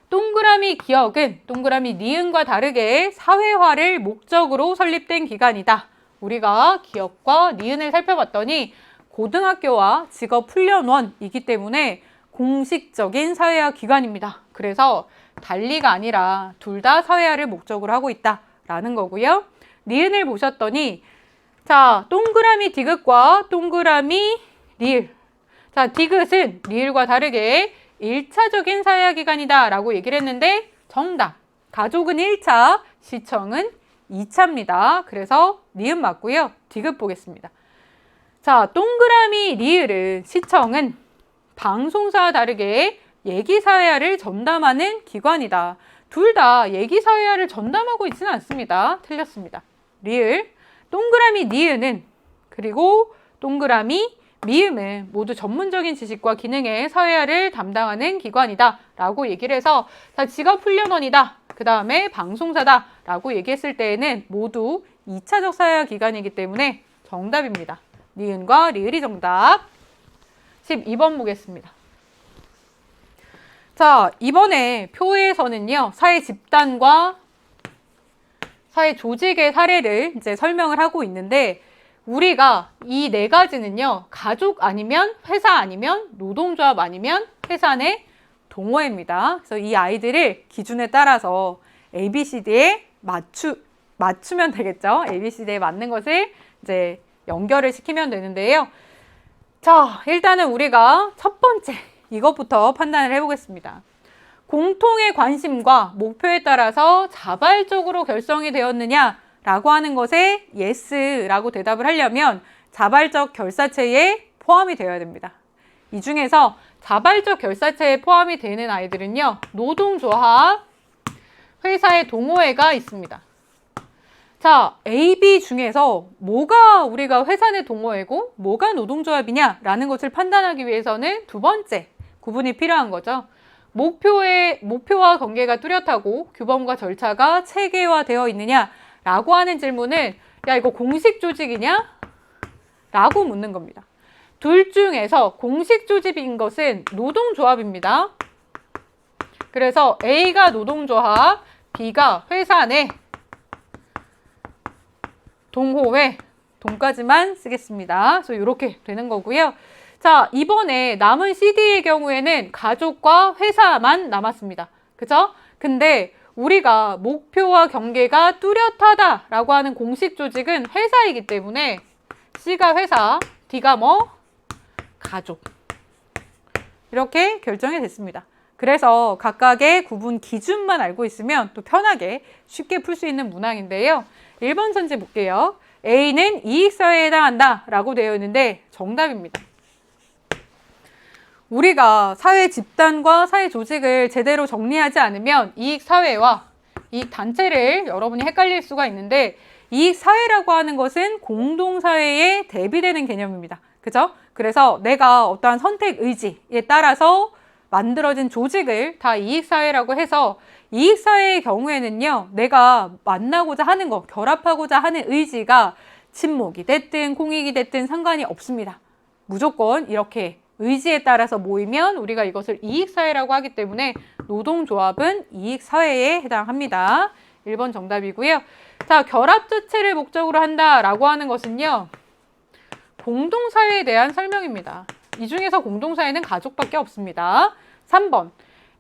Speaker 1: 동그라미 기억은 동그라미 니은과 다르게 사회화를 목적으로 설립된 기관이다. 우리가 기억과 니은을 살펴봤더니 고등학교와 직업훈련원이기 때문에 공식적인 사회화 기관입니다. 그래서 달리가 아니라 둘 다 사회화를 목적으로 하고 있다라는 거고요. 니은을 보셨더니 자, 동그라미 디귿과 동그라미 리을. 자, 디귿은 리을과 다르게 1차적인 사회화 기관이다 라고 얘기를 했는데 정답. 가족은 1차, 시청은 2차입니다. 그래서 니은 맞고요. 디귿 보겠습니다. 자, 동그라미 리을은 시청은 방송사와 다르게 얘기사회화를 전담하는 기관이다. 둘 다 얘기사회화를 전담하고 있지는 않습니다. 틀렸습니다. 리을, 동그라미 니은은 그리고 동그라미 미음은 모두 전문적인 지식과 기능의 사회화를 담당하는 기관이다 라고 얘기를 해서 자, 직업훈련원이다. 그 다음에 방송사다 라고 얘기했을 때에는 모두 2차적 사회화 기관이기 때문에 정답입니다. 니은과 리을이 정답. 12번 보겠습니다. 자, 이번에 표에서는요, 사회 집단과 사회 조직의 사례를 이제 설명을 하고 있는데 우리가 이 네 가지는요, 가족 아니면 회사 아니면 노동조합 아니면 회사 내 동호회입니다. 그래서 이 아이들을 기준에 따라서 ABCD에 맞추면 되겠죠. ABCD에 맞는 것을 이제 연결을 시키면 되는데요. 자, 일단은 우리가 첫 번째 이것부터 판단을 해보겠습니다. 공통의 관심과 목표에 따라서 자발적으로 결성이 되었느냐라고 하는 것에 yes라고 대답을 하려면 자발적 결사체에 포함이 되어야 됩니다. 이 중에서 자발적 결사체에 포함이 되는 아이들은요, 노동조합, 회사의 동호회가 있습니다. 자, A, B 중에서 뭐가 우리가 회사 내 동호회고 뭐가 노동조합이냐라는 것을 판단하기 위해서는 두 번째 구분이 필요한 거죠. 목표와 관계가 뚜렷하고 규범과 절차가 체계화되어 있느냐라고 하는 질문을 야, 이거 공식 조직이냐? 라고 묻는 겁니다. 둘 중에서 공식 조직인 것은 노동조합입니다. 그래서 A가 노동조합, B가 회사 내 동호회, 동까지만 쓰겠습니다. 그래서 이렇게 되는 거고요. 자, 이번에 남은 CD의 경우에는 가족과 회사만 남았습니다. 그죠? 근데 우리가 목표와 경계가 뚜렷하다라고 하는 공식 조직은 회사이기 때문에 C가 회사, D가 뭐? 가족. 이렇게 결정이 됐습니다. 그래서 각각의 구분 기준만 알고 있으면 또 편하게 쉽게 풀 수 있는 문항인데요. 1번 선지 볼게요. A는 이익사회에 해당한다 라고 되어 있는데 정답입니다. 우리가 사회 집단과 사회 조직을 제대로 정리하지 않으면 이익사회와 이익단체를 여러분이 헷갈릴 수가 있는데 이익사회라고 하는 것은 공동사회에 대비되는 개념입니다. 그죠? 그래서 내가 어떠한 선택 의지에 따라서 만들어진 조직을 다 이익사회라고 해서 이익사회의 경우에는요, 내가 만나고자 하는 것, 결합하고자 하는 의지가 친목이 됐든 공익이 됐든 상관이 없습니다. 무조건 이렇게 의지에 따라서 모이면 우리가 이것을 이익사회라고 하기 때문에 노동조합은 이익사회에 해당합니다. 1번 정답이고요. 자, 결합 자체를 목적으로 한다라고 하는 것은요, 공동사회에 대한 설명입니다. 이 중에서 공동사회는 가족밖에 없습니다. 3번,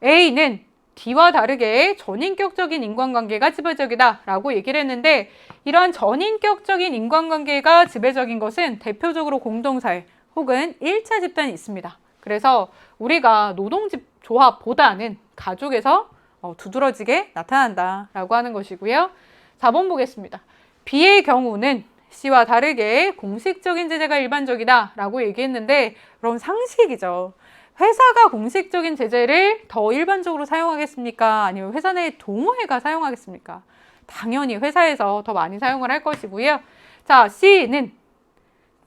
Speaker 1: A는 D와 다르게 전인격적인 인간관계가 지배적이다 라고 얘기를 했는데 이러한 전인격적인 인간관계가 지배적인 것은 대표적으로 공동사회 혹은 1차 집단이 있습니다. 그래서 우리가 조합보다는 가족에서 두드러지게 나타난다라고 하는 것이고요. 4번 보겠습니다. B의 경우는 C와 다르게 공식적인 제재가 일반적이다라고 얘기했는데 그럼 상식이죠. 회사가 공식적인 제재를 더 일반적으로 사용하겠습니까? 아니면 회사 내 동호회가 사용하겠습니까? 당연히 회사에서 더 많이 사용을 할 것이고요. 자, C는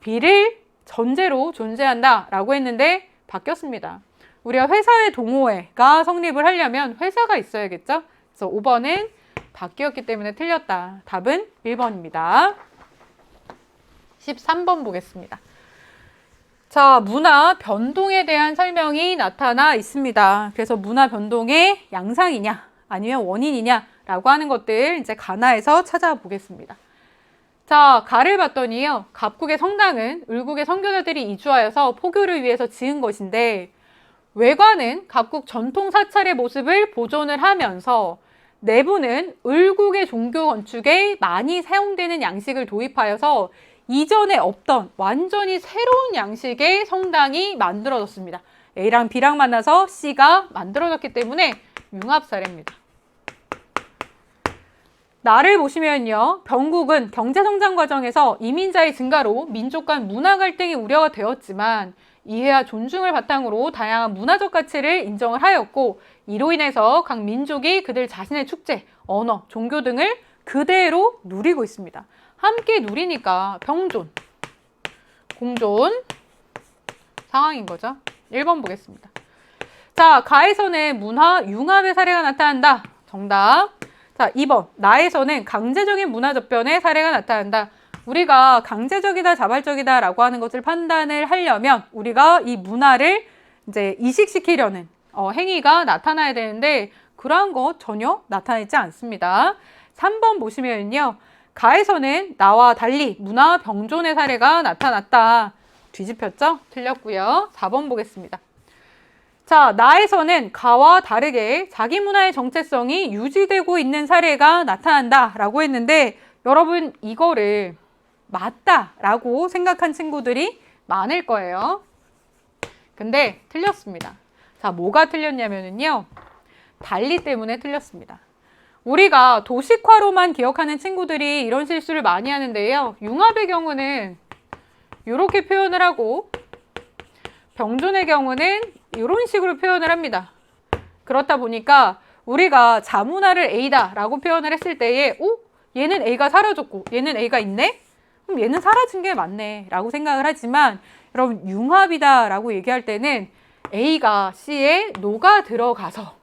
Speaker 1: B를 전제로 존재한다라고 했는데 바뀌었습니다. 우리가 회사의 동호회가 성립을 하려면 회사가 있어야겠죠? 그래서 5번은 바뀌었기 때문에 틀렸다. 답은 1번입니다. 13번 보겠습니다. 자, 문화 변동에 대한 설명이 나타나 있습니다. 그래서 문화 변동의 양상이냐 아니면 원인이냐 라고 하는 것들 이제 가나에서 찾아보겠습니다. 자, 가를 봤더니요. 갑국의 성당은 을국의 선교사들이 이주하여서 포교를 위해서 지은 것인데 외관은 갑국 전통 사찰의 모습을 보존을 하면서 내부는 을국의 종교 건축에 많이 사용되는 양식을 도입하여서 이전에 없던 완전히 새로운 양식의 성당이 만들어졌습니다. A랑 B랑 만나서 C가 만들어졌기 때문에 융합 사례입니다. 나를 보시면요. 병국은 경제성장 과정에서 이민자의 증가로 민족 간 문화 갈등이 우려가 되었지만 이해와 존중을 바탕으로 다양한 문화적 가치를 인정을 하였고 이로 인해서 각 민족이 그들 자신의 축제, 언어, 종교 등을 그대로 누리고 있습니다. 함께 누리니까 병존, 공존 상황인 거죠. 1번 보겠습니다. 자, 가에서는 문화 융합의 사례가 나타난다. 정답. 자, 2번. 나에서는 강제적인 문화 접변의 사례가 나타난다. 우리가 강제적이다, 자발적이다 라고 하는 것을 판단을 하려면 우리가 이 문화를 이제 이식시키려는 행위가 나타나야 되는데 그러한 것 전혀 나타나지 않습니다. 3번 보시면요. 가에서는 나와 달리 문화 병존의 사례가 나타났다. 뒤집혔죠? 틀렸고요. 4번 보겠습니다. 자, 나에서는 가와 다르게 자기 문화의 정체성이 유지되고 있는 사례가 나타난다 라고 했는데 여러분 이거를 맞다라고 생각한 친구들이 많을 거예요. 근데 틀렸습니다. 자, 뭐가 틀렸냐면요. 달리 때문에 틀렸습니다. 우리가 도식화로만 기억하는 친구들이 이런 실수를 많이 하는데요. 융합의 경우는 이렇게 표현을 하고 병존의 경우는 이런 식으로 표현을 합니다. 그렇다 보니까 우리가 자문화를 A다 라고 표현을 했을 때에 얘는 A가 사라졌고 얘는 A가 있네? 그럼 얘는 사라진 게 맞네 라고 생각을 하지만 여러분 융합이다 라고 얘기할 때는 A가 C에 녹아 들어가서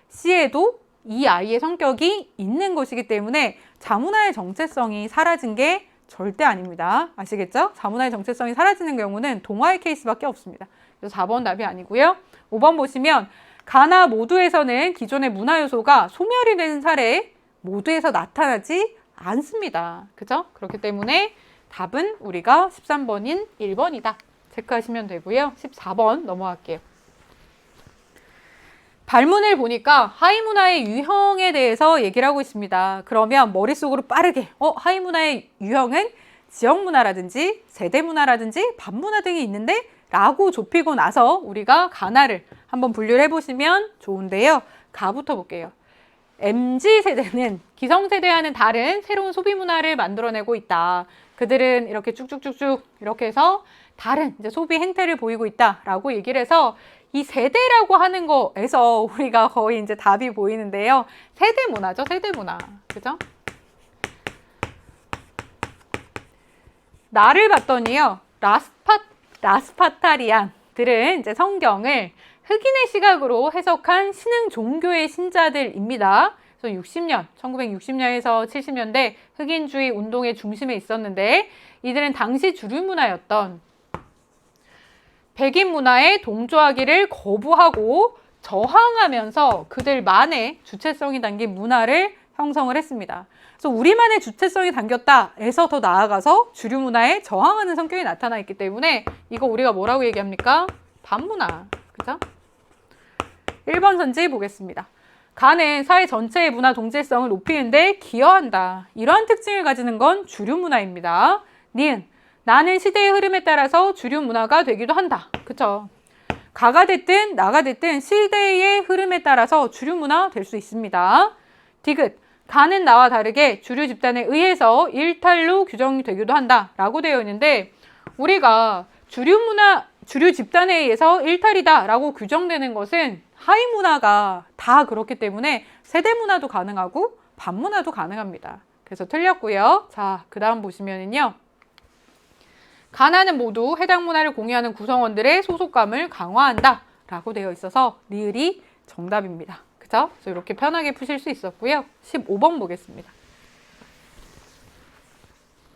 Speaker 1: C에도 이 아이의 성격이 있는 것이기 때문에 자문화의 정체성이 사라진 게 절대 아닙니다. 아시겠죠? 자문화의 정체성이 사라지는 경우는 동화의 케이스밖에 없습니다. 그래서 4번 답이 아니고요. 5번 보시면 가나 모두에서는 기존의 문화 요소가 소멸이 되는 사례 모두에서 나타나지 않습니다. 그죠? 그렇기 때문에 답은 우리가 13번인 1번이다. 체크하시면 되고요. 14번 넘어갈게요. 발문을 보니까 하위 문화의 유형에 대해서 얘기를 하고 있습니다. 그러면 머릿속으로 빠르게 하위 문화의 유형은 지역 문화라든지 세대 문화라든지 반문화 등이 있는데 라고 좁히고 나서 우리가 가나를 한번 분류를 해보시면 좋은데요. 가부터 볼게요. MZ세대는 기성세대와는 다른 새로운 소비 문화를 만들어내고 있다. 그들은 이렇게 쭉쭉쭉쭉 이렇게 해서 다른 이제 소비 행태를 보이고 있다라고 얘기를 해서 이 세대라고 하는 거에서 우리가 거의 이제 답이 보이는데요. 세대 문화죠, 세대 문화. 그죠? 나를 봤더니요. 라스파타리안들은 이제 성경을 흑인의 시각으로 해석한 신흥 종교의 신자들입니다. 그래서 1960년에서 70년대 흑인주의 운동의 중심에 있었는데 이들은 당시 주류 문화였던 백인 문화에 동조하기를 거부하고 저항하면서 그들만의 주체성이 담긴 문화를 형성을 했습니다. 그래서 우리만의 주체성이 담겼다에서 더 나아가서 주류 문화에 저항하는 성격이 나타나 있기 때문에 이거 우리가 뭐라고 얘기합니까? 반문화. 그죠? 1번 선지 보겠습니다. 가는 사회 전체의 문화 동질성을 높이는데 기여한다. 이러한 특징을 가지는 건 주류 문화입니다. 니은 나는 시대의 흐름에 따라서 주류 문화가 되기도 한다. 그쵸? 가가 됐든 나가 됐든 시대의 흐름에 따라서 주류 문화 될 수 있습니다. 디귿, 가는 나와 다르게 주류 집단에 의해서 일탈로 규정되기도 한다 라고 되어 있는데, 우리가 주류 집단에 의해서 일탈이다 라고 규정되는 것은 하위 문화가 다 그렇기 때문에 세대 문화도 가능하고 반 문화도 가능합니다. 그래서 틀렸고요. 자, 그 다음 보시면은요. 가나는 모두 해당 문화를 공유하는 구성원들의 소속감을 강화한다 라고 되어 있어서 리을이 정답입니다. 그죠? 그래서 이렇게 편하게 푸실 수 있었고요. 15번 보겠습니다.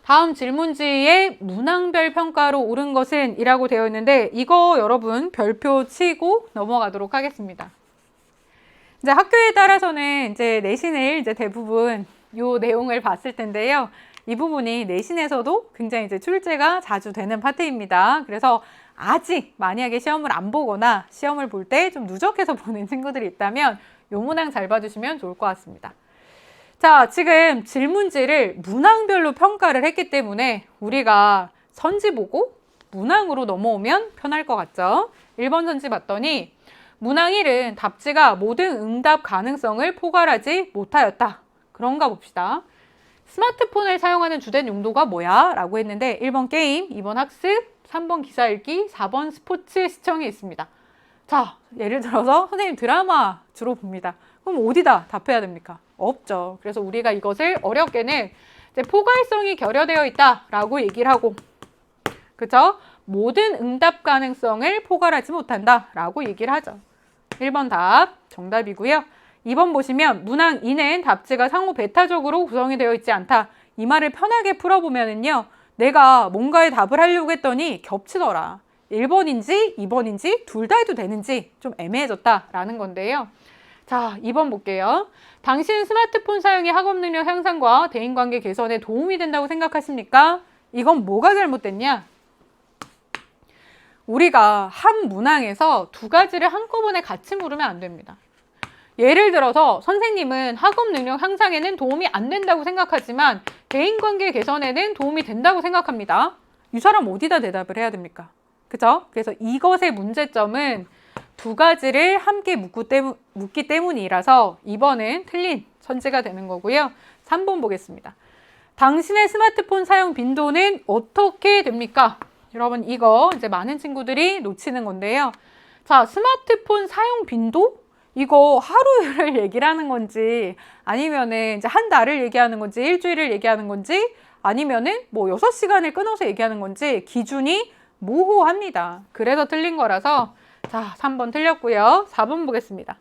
Speaker 1: 다음 질문지에 문항별 평가로 옳은 것은 이라고 되어 있는데, 이거 여러분 별표 치고 넘어가도록 하겠습니다. 이제 학교에 따라서는 이제 내신을 이제 대부분 요 내용을 봤을 텐데요. 이 부분이 내신에서도 굉장히 이제 출제가 자주 되는 파트입니다. 그래서 아직 만약에 시험을 안 보거나 시험을 볼 때 좀 누적해서 보는 친구들이 있다면 요 문항 잘 봐주시면 좋을 것 같습니다. 자, 지금 질문지를 문항별로 평가를 했기 때문에 우리가 선지 보고 문항으로 넘어오면 편할 것 같죠? 1번 선지 봤더니 문항 1은 답지가 모든 응답 가능성을 포괄하지 못하였다. 그런가 봅시다. 스마트폰을 사용하는 주된 용도가 뭐야? 라고 했는데 1번 게임, 2번 학습, 3번 기사 읽기, 4번 스포츠 시청이 있습니다. 자, 예를 들어서 선생님 드라마 주로 봅니다. 그럼 어디다 답해야 됩니까? 없죠. 그래서 우리가 이것을 어렵게는 이제 포괄성이 결여되어 있다라고 얘기를 하고, 그죠? 모든 응답 가능성을 포괄하지 못한다라고 얘기를 하죠. 1번 답 정답이고요. 2번 보시면 문항 2는 답지가 상호 배타적으로 구성이 되어 있지 않다. 이 말을 편하게 풀어보면은요. 내가 뭔가에 답을 하려고 했더니 겹치더라. 1번인지 2번인지 둘 다 해도 되는지 좀 애매해졌다라는 건데요. 자, 2번 볼게요. 당신은 스마트폰 사용이 학업 능력 향상과 대인관계 개선에 도움이 된다고 생각하십니까? 이건 뭐가 잘못됐냐? 우리가 한 문항에서 두 가지를 한꺼번에 같이 물으면 안 됩니다. 예를 들어서 선생님은 학업 능력 향상에는 도움이 안 된다고 생각하지만 대인관계 개선에는 도움이 된다고 생각합니다. 이 사람 어디다 대답을 해야 됩니까? 그죠? 그래서 이것의 문제점은 두 가지를 함께 묻기 때문이라서 2번은 틀린 선지가 되는 거고요. 3번 보겠습니다. 당신의 스마트폰 사용 빈도는 어떻게 됩니까? 여러분 이거 이제 많은 친구들이 놓치는 건데요. 자, 스마트폰 사용 빈도? 이거 하루를 얘기를 하는 건지 아니면은 이제 한 달을 얘기하는 건지 일주일을 얘기하는 건지 아니면은 뭐 6시간을 끊어서 얘기하는 건지 기준이 모호합니다. 그래서 틀린 거라서 자, 3번 틀렸고요. 4번 보겠습니다.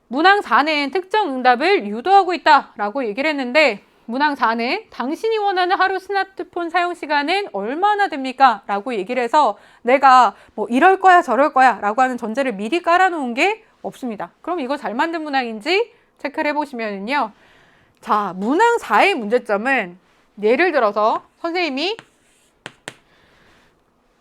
Speaker 1: 문항 4는 특정 응답을 유도하고 있다라고 얘기를 했는데 문항 4는 당신이 원하는 하루 스마트폰 사용 시간은 얼마나 됩니까? 라고 얘기를 해서 내가 뭐 이럴 거야 저럴 거야 라고 하는 전제를 미리 깔아놓은 게 없습니다. 그럼 이거 잘 만든 문항인지 체크를 해보시면요. 자, 문항 4의 문제점은 예를 들어서 선생님이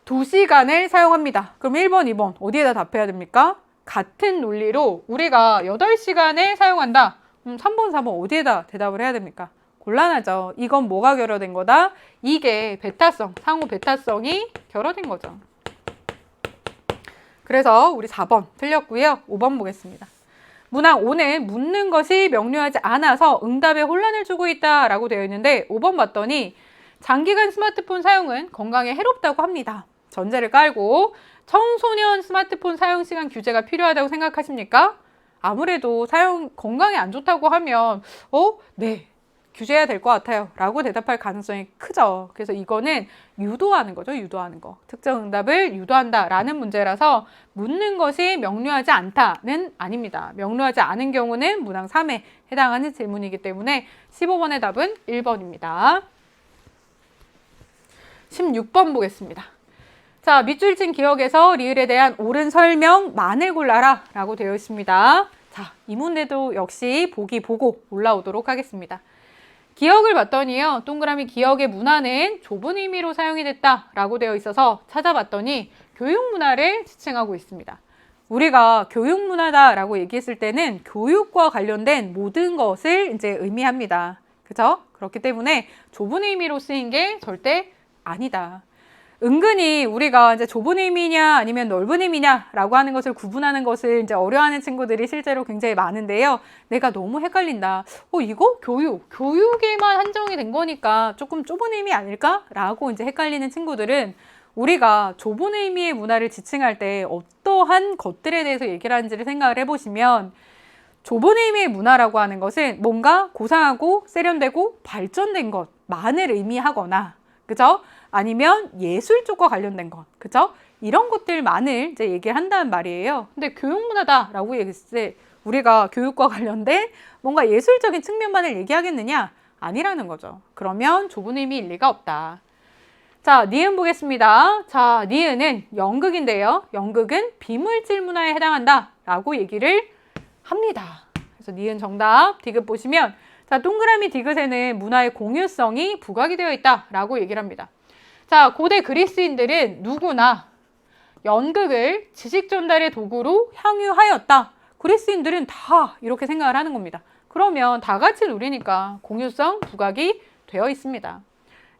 Speaker 1: 2시간을 사용합니다. 그럼 1번, 2번 어디에다 답해야 됩니까? 같은 논리로 우리가 8시간을 사용한다. 3번, 4번 어디에다 대답을 해야 됩니까? 곤란하죠. 이건 뭐가 결여된 거다? 이게 배타성, 상호 배타성이 결여된 거죠. 그래서 우리 4번 틀렸고요. 5번 보겠습니다. 문항 5는 묻는 것이 명료하지 않아서 응답에 혼란을 주고 있다라고 되어 있는데 5번 봤더니 장기간 스마트폰 사용은 건강에 해롭다고 합니다. 전제를 깔고 청소년 스마트폰 사용 시간 규제가 필요하다고 생각하십니까? 아무래도 건강에 안 좋다고 하면 네. 규제해야 될 것 같아요 라고 대답할 가능성이 크죠. 그래서 이거는 유도하는 거죠. 유도하는 거. 특정 응답을 유도한다 라는 문제라서 묻는 것이 명료하지 않다는 아닙니다. 명료하지 않은 경우는 문항 3에 해당하는 질문이기 때문에 15번의 답은 1번입니다. 16번 보겠습니다. 자, 밑줄 친 기억에서 리을에 대한 옳은 설명 만을 골라라 라고 되어 있습니다. 자, 이 문제도 역시 보기 보고 올라오도록 하겠습니다. 기억을 봤더니요. 동그라미 기억의 문화는 좁은 의미로 사용이 됐다라고 되어 있어서 찾아봤더니 교육문화를 지칭하고 있습니다. 우리가 교육문화다라고 얘기했을 때는 교육과 관련된 모든 것을 이제 의미합니다. 그죠? 그렇기 때문에 좁은 의미로 쓰인 게 절대 아니다. 은근히 우리가 이제 좁은 의미냐 아니면 넓은 의미냐라고 하는 것을 구분하는 것을 이제 어려워하는 친구들이 실제로 굉장히 많은데요. 내가 너무 헷갈린다. 이거 교육에만 한정이 된 거니까 조금 좁은 의미 아닐까라고 이제 헷갈리는 친구들은 우리가 좁은 의미의 문화를 지칭할 때 어떠한 것들에 대해서 얘기를 하는지를 생각을 해보시면 좁은 의미의 문화라고 하는 것은 뭔가 고상하고 세련되고 발전된 것만을 의미하거나, 그죠? 아니면 예술 쪽과 관련된 것, 그죠? 이런 것들만을 이제 얘기를 한다는 말이에요. 근데 교육문화다라고 얘기했을 때 우리가 교육과 관련된 뭔가 예술적인 측면만을 얘기하겠느냐? 아니라는 거죠. 그러면 좁은 의미일 리가 없다. 자, 니은 보겠습니다. 자, 니은은 연극인데요. 연극은 비물질 문화에 해당한다라고 얘기를 합니다. 그래서 니은 정답 디귿 보시면, 자, 동그라미 디귿에는 문화의 공유성이 부각이 되어 있다라고 얘기를 합니다. 자, 고대 그리스인들은 누구나 연극을 지식 전달의 도구로 향유하였다. 그리스인들은 다 이렇게 생각을 하는 겁니다. 그러면 다 같이 누리니까 공유성 부각이 되어 있습니다.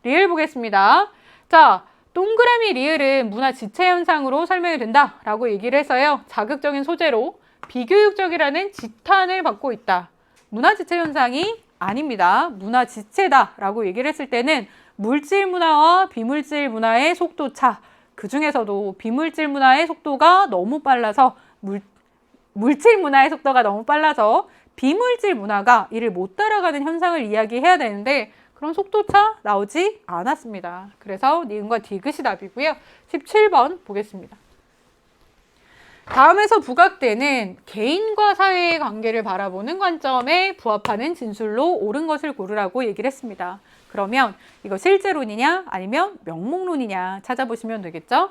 Speaker 1: 리을 보겠습니다. 자, 동그라미 리을은 문화 지체 현상으로 설명이 된다라고 얘기를 해서요. 자극적인 소재로 비교육적이라는 지탄을 받고 있다. 문화 지체 현상이 아닙니다. 문화 지체다라고 얘기를 했을 때는 물질 문화와 비물질 문화의 속도 차, 그 중에서도 비물질 문화의 속도가 너무 빨라서 물질 문화의 속도가 너무 빨라서 비물질 문화가 이를 못 따라가는 현상을 이야기해야 되는데 그런 속도차 나오지 않았습니다. 그래서 니은과 디귿이 답이고요. 17번 보겠습니다. 다음에서 부각되는 개인과 사회의 관계를 바라보는 관점에 부합하는 진술로 옳은 것을 고르라고 얘기를 했습니다. 그러면 이거 실제론이냐 아니면 명목론이냐 찾아보시면 되겠죠?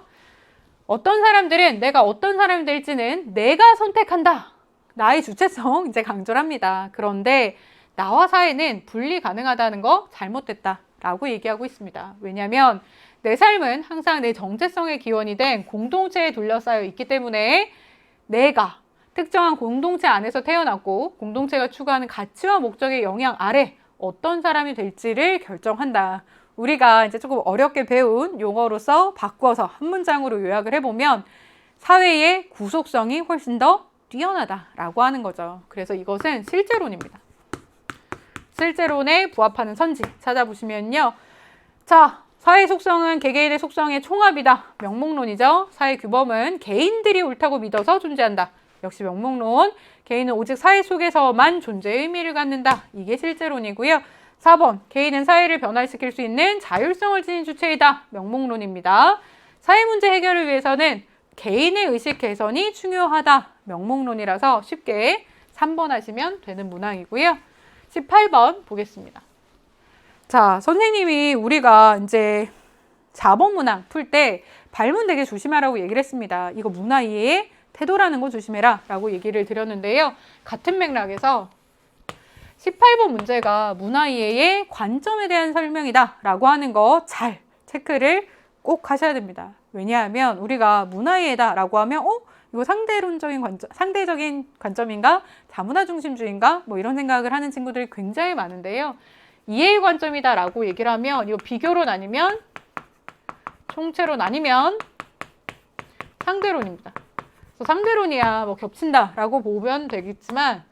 Speaker 1: 어떤 사람들은 내가 어떤 사람이 될지는 내가 선택한다. 나의 주체성 이제 강조를 합니다. 그런데 나와 사회는 분리 가능하다는 거 잘못됐다 라고 얘기하고 있습니다. 왜냐하면 내 삶은 항상 내 정체성의 기원이 된 공동체에 둘러싸여 있기 때문에 내가 특정한 공동체 안에서 태어났고 공동체가 추구하는 가치와 목적의 영향 아래 어떤 사람이 될지를 결정한다. 우리가 이제 조금 어렵게 배운 용어로서 바꿔서 한 문장으로 요약을 해보면 사회의 구속성이 훨씬 더 뛰어나다라고 하는 거죠. 그래서 이것은 실제론입니다. 실제론에 부합하는 선지 찾아보시면요. 자, 사회 속성은 개개인의 속성의 총합이다. 명목론이죠. 사회 규범은 개인들이 옳다고 믿어서 존재한다. 역시 명목론. 개인은 오직 사회 속에서만 존재의 의미를 갖는다. 이게 실제론이고요. 4번, 개인은 사회를 변화시킬 수 있는 자율성을 지닌 주체이다. 명목론입니다. 사회 문제 해결을 위해서는 개인의 의식 개선이 중요하다. 명목론이라서 쉽게 3번 하시면 되는 문항이고요. 18번 보겠습니다. 자, 선생님이 우리가 이제 4번 문항 풀 때 발문 되게 조심하라고 얘기를 했습니다. 이거 문화 이해의 태도라는 거 조심해라 라고 얘기를 드렸는데요. 같은 맥락에서 18번 문제가 문화 이해의 관점에 대한 설명이다 라고 하는 거 잘 체크를 꼭 하셔야 됩니다. 왜냐하면 우리가 문화 이해다 라고 하면 이거 상대적인 관점인가? 다문화 중심주의인가? 뭐 이런 생각을 하는 친구들이 굉장히 많은데요. 이해의 관점이다 라고 얘기를 하면 이거 비교론 아니면 총체론 아니면 상대론입니다. 그래서 상대론이야 뭐 겹친다 라고 보면 되겠지만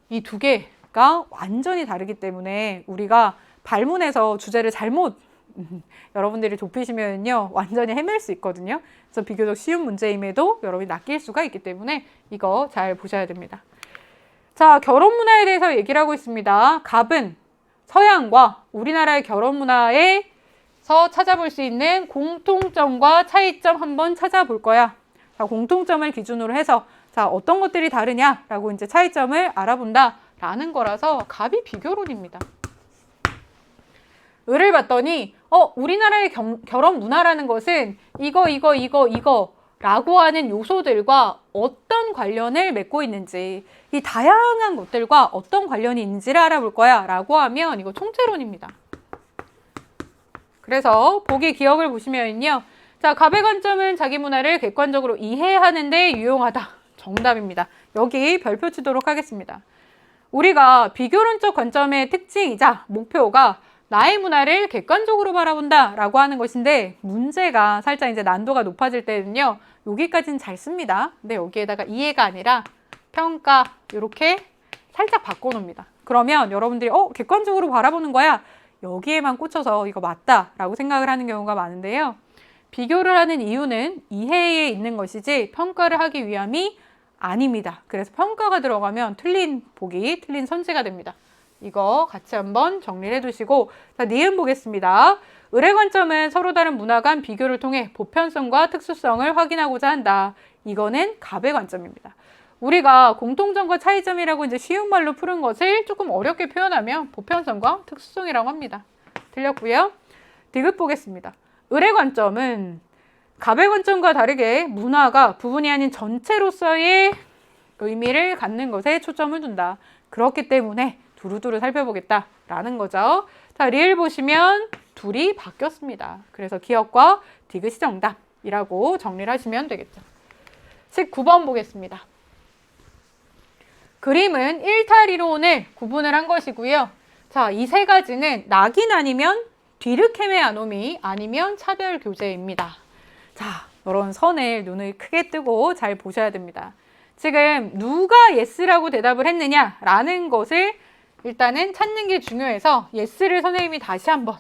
Speaker 1: 이 두 개가 완전히 다르기 때문에 우리가 발문에서 주제를 잘못 여러분들이 좁히시면요 완전히 헤맬 수 있거든요. 그래서 비교적 쉬운 문제임에도 여러분이 낚일 수가 있기 때문에 이거 잘 보셔야 됩니다. 자, 결혼 문화에 대해서 얘기를 하고 있습니다. 갑은 서양과 우리나라의 결혼 문화에서 찾아볼 수 있는 공통점과 차이점 한번 찾아볼 거야. 자, 공통점을 기준으로 해서 자, 어떤 것들이 다르냐라고 이제 차이점을 알아본다라는 거라서 갑이 비교론입니다. 을을 봤더니 우리나라의 결혼 문화라는 것은 이거라고 하는 요소들과 어떤 관련을 맺고 있는지 이 다양한 것들과 어떤 관련이 있는지를 알아볼 거야 라고 하면 이거 총체론입니다. 그래서 보기 기억을 보시면요. 자, 갑의 관점은 자기 문화를 객관적으로 이해하는 데 유용하다. 정답입니다. 여기 별표 치도록 하겠습니다. 우리가 비교론적 관점의 특징이자 목표가 나의 문화를 객관적으로 바라본다 라고 하는 것인데, 문제가 살짝 이제 난도가 높아질 때는요, 여기까지는 잘 씁니다. 근데 여기에다가 이해가 아니라 평가 이렇게 살짝 바꿔놓습니다. 그러면 여러분들이 객관적으로 바라보는 거야, 여기에만 꽂혀서 이거 맞다 라고 생각을 하는 경우가 많은데요. 비교를 하는 이유는 이해에 있는 것이지 평가를 하기 위함이 아닙니다. 그래서 평가가 들어가면 틀린 보기, 틀린 선지가 됩니다. 이거 같이 한번 정리를 해두시고, 자, 니은 보겠습니다. 을의 관점은 서로 다른 문화 간 비교를 통해 보편성과 특수성을 확인하고자 한다. 이거는 갑의 관점입니다. 우리가 공통점과 차이점이라고 이제 쉬운 말로 푸는 것을 조금 어렵게 표현하면 보편성과 특수성이라고 합니다. 틀렸고요. 디귿 보겠습니다. 을의 관점은 갑의 관점과 다르게 문화가 부분이 아닌 전체로서의 의미를 갖는 것에 초점을 둔다. 그렇기 때문에 두루두루 살펴보겠다라는 거죠. 자, 리을 보시면 둘이 바뀌었습니다. 그래서 기억과 디귿이 정답이라고 정리를 하시면 되겠죠. 19번 보겠습니다. 그림은 일탈이론을 구분을 한 것이고요. 자, 이 세 가지는 낙인 아니면 뒤르케메 아노미 아니면 차별 교제입니다. 자, 이런 선을 눈을 크게 뜨고 잘 보셔야 됩니다. 지금 누가 예스라고 대답을 했느냐라는 것을 일단은 찾는 게 중요해서 예스를 선생님이 다시 한번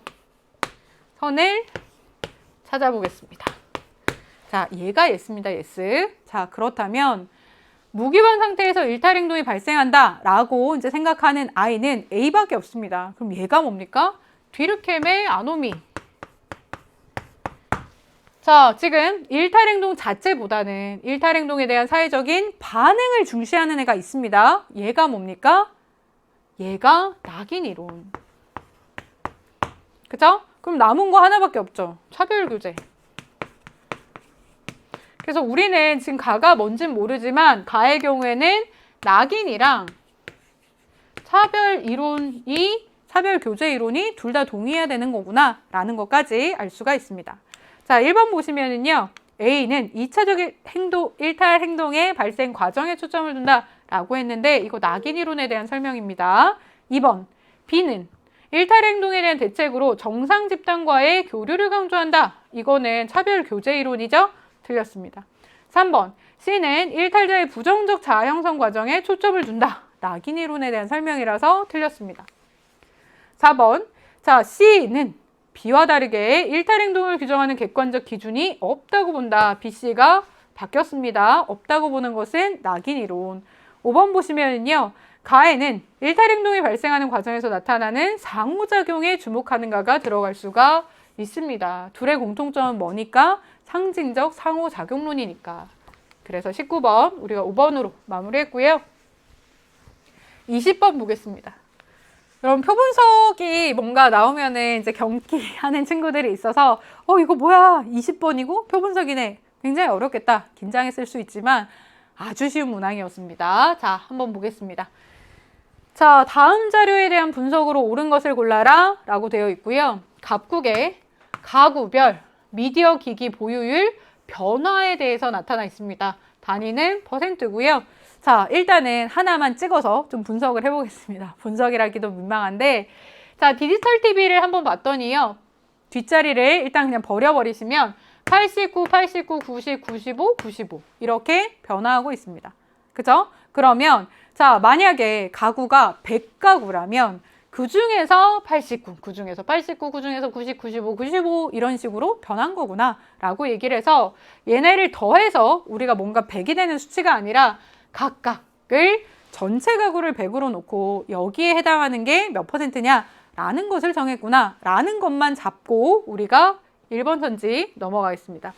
Speaker 1: 선을 찾아보겠습니다. 자, 얘가 예스입니다. 예스. 자, 그렇다면 무기반 상태에서 일탈 행동이 발생한다 라고 이제 생각하는 아이는 A밖에 없습니다. 그럼 얘가 뭡니까? 뒤르케메 아노미. 자, 지금 일탈 행동 자체보다는 일탈 행동에 대한 사회적인 반응을 중시하는 애가 있습니다. 얘가 뭡니까? 얘가 낙인 이론. 그죠? 그럼 남은 거 하나밖에 없죠. 차별 교제. 그래서 우리는 지금 가가 뭔진 모르지만 가의 경우에는 낙인이랑 차별 교제 이론이 둘 다 동의해야 되는 거구나 라는 것까지 알 수가 있습니다. 자, 1번 보시면은요. A는 2차적 일탈 행동의 발생 과정에 초점을 둔다 라고 했는데 이거 낙인 이론에 대한 설명입니다. 2번 B는 일탈 행동에 대한 대책으로 정상 집단과의 교류를 강조한다. 이거는 차별 교제 이론이죠. 틀렸습니다. 3번 C는 일탈자의 부정적 자아 형성 과정에 초점을 둔다. 낙인 이론에 대한 설명이라서 틀렸습니다. 4번 자, C는 B와 다르게 일탈 행동을 규정하는 객관적 기준이 없다고 본다. B, C가 바뀌었습니다. 없다고 보는 것은 낙인 이론. 5번 보시면요. 가에는 일탈 행동이 발생하는 과정에서 나타나는 상호작용에 주목하는가가 들어갈 수가 있습니다. 둘의 공통점은 뭐니까? 상징적 상호작용론이니까. 그래서 19번 우리가 5번으로 마무리했고요. 20번 보겠습니다. 여러분 표분석이 뭔가 나오면은 이제 경기하는 친구들이 있어서 이거 뭐야 20번이고 표분석이네. 굉장히 어렵겠다. 긴장했을 수 있지만 아주 쉬운 문항이었습니다. 자, 한번 보겠습니다. 자, 다음 자료에 대한 분석으로 옳은 것을 골라라 라고 되어 있고요. 갑국의 가구별 미디어 기기 보유율 변화에 대해서 나타나 있습니다. 단위는 %고요. 자, 일단은 하나만 찍어서 좀 분석을 해보겠습니다. 분석이라기도 민망한데, 자, 디지털 TV를 한번 봤더니요. 뒷자리를 일단 그냥 버려버리시면 89, 89, 90, 95, 95 이렇게 변화하고 있습니다. 그죠? 그러면 자, 만약에 가구가 100가구라면 그 중에서 89, 그 중에서 89, 그 중에서 90, 95, 95 이런 식으로 변한 거구나 라고 얘기를 해서 얘네를 더해서 우리가 뭔가 100이 되는 수치가 아니라 각각을 전체 가구를 100으로 놓고 여기에 해당하는 게 몇 %냐 라는 것을 정했구나 라는 것만 잡고 우리가 1번 선지 넘어가겠습니다.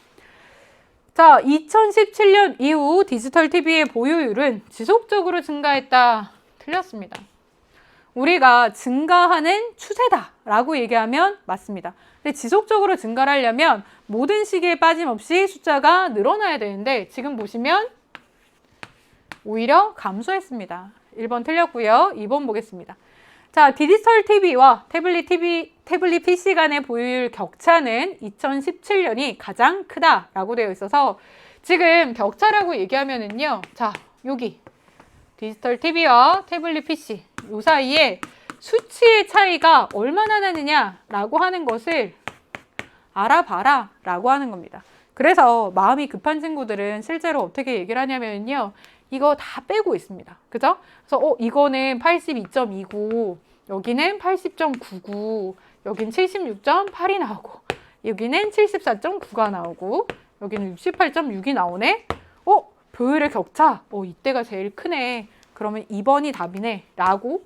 Speaker 1: 자, 2017년 이후 디지털 TV의 보유율은 지속적으로 증가했다. 틀렸습니다. 우리가 증가하는 추세다라고 얘기하면 맞습니다. 근데 지속적으로 증가를 하려면 모든 시기에 빠짐없이 숫자가 늘어나야 되는데 지금 보시면 오히려 감소했습니다. 1번 틀렸고요. 2번 보겠습니다. 자, 디지털 TV와 태블릿 PC 간의 보유율 격차는 2017년이 가장 크다라고 되어 있어서 지금 격차라고 얘기하면은요. 자, 여기 디지털 TV와 태블릿 PC 이 사이에 수치의 차이가 얼마나 나느냐라고 하는 것을 알아봐라 라고 하는 겁니다. 그래서 마음이 급한 친구들은 실제로 어떻게 얘기를 하냐면요. 이거 다 빼고 있습니다. 그죠? 그래서 이거는 82.29, 여기는 80.99, 여긴 76.8이 나오고, 여기는 74.9가 나오고, 여기는 68.6이 나오네? 교율의 격차? 이때가 제일 크네. 그러면 2번이 답이네. 라고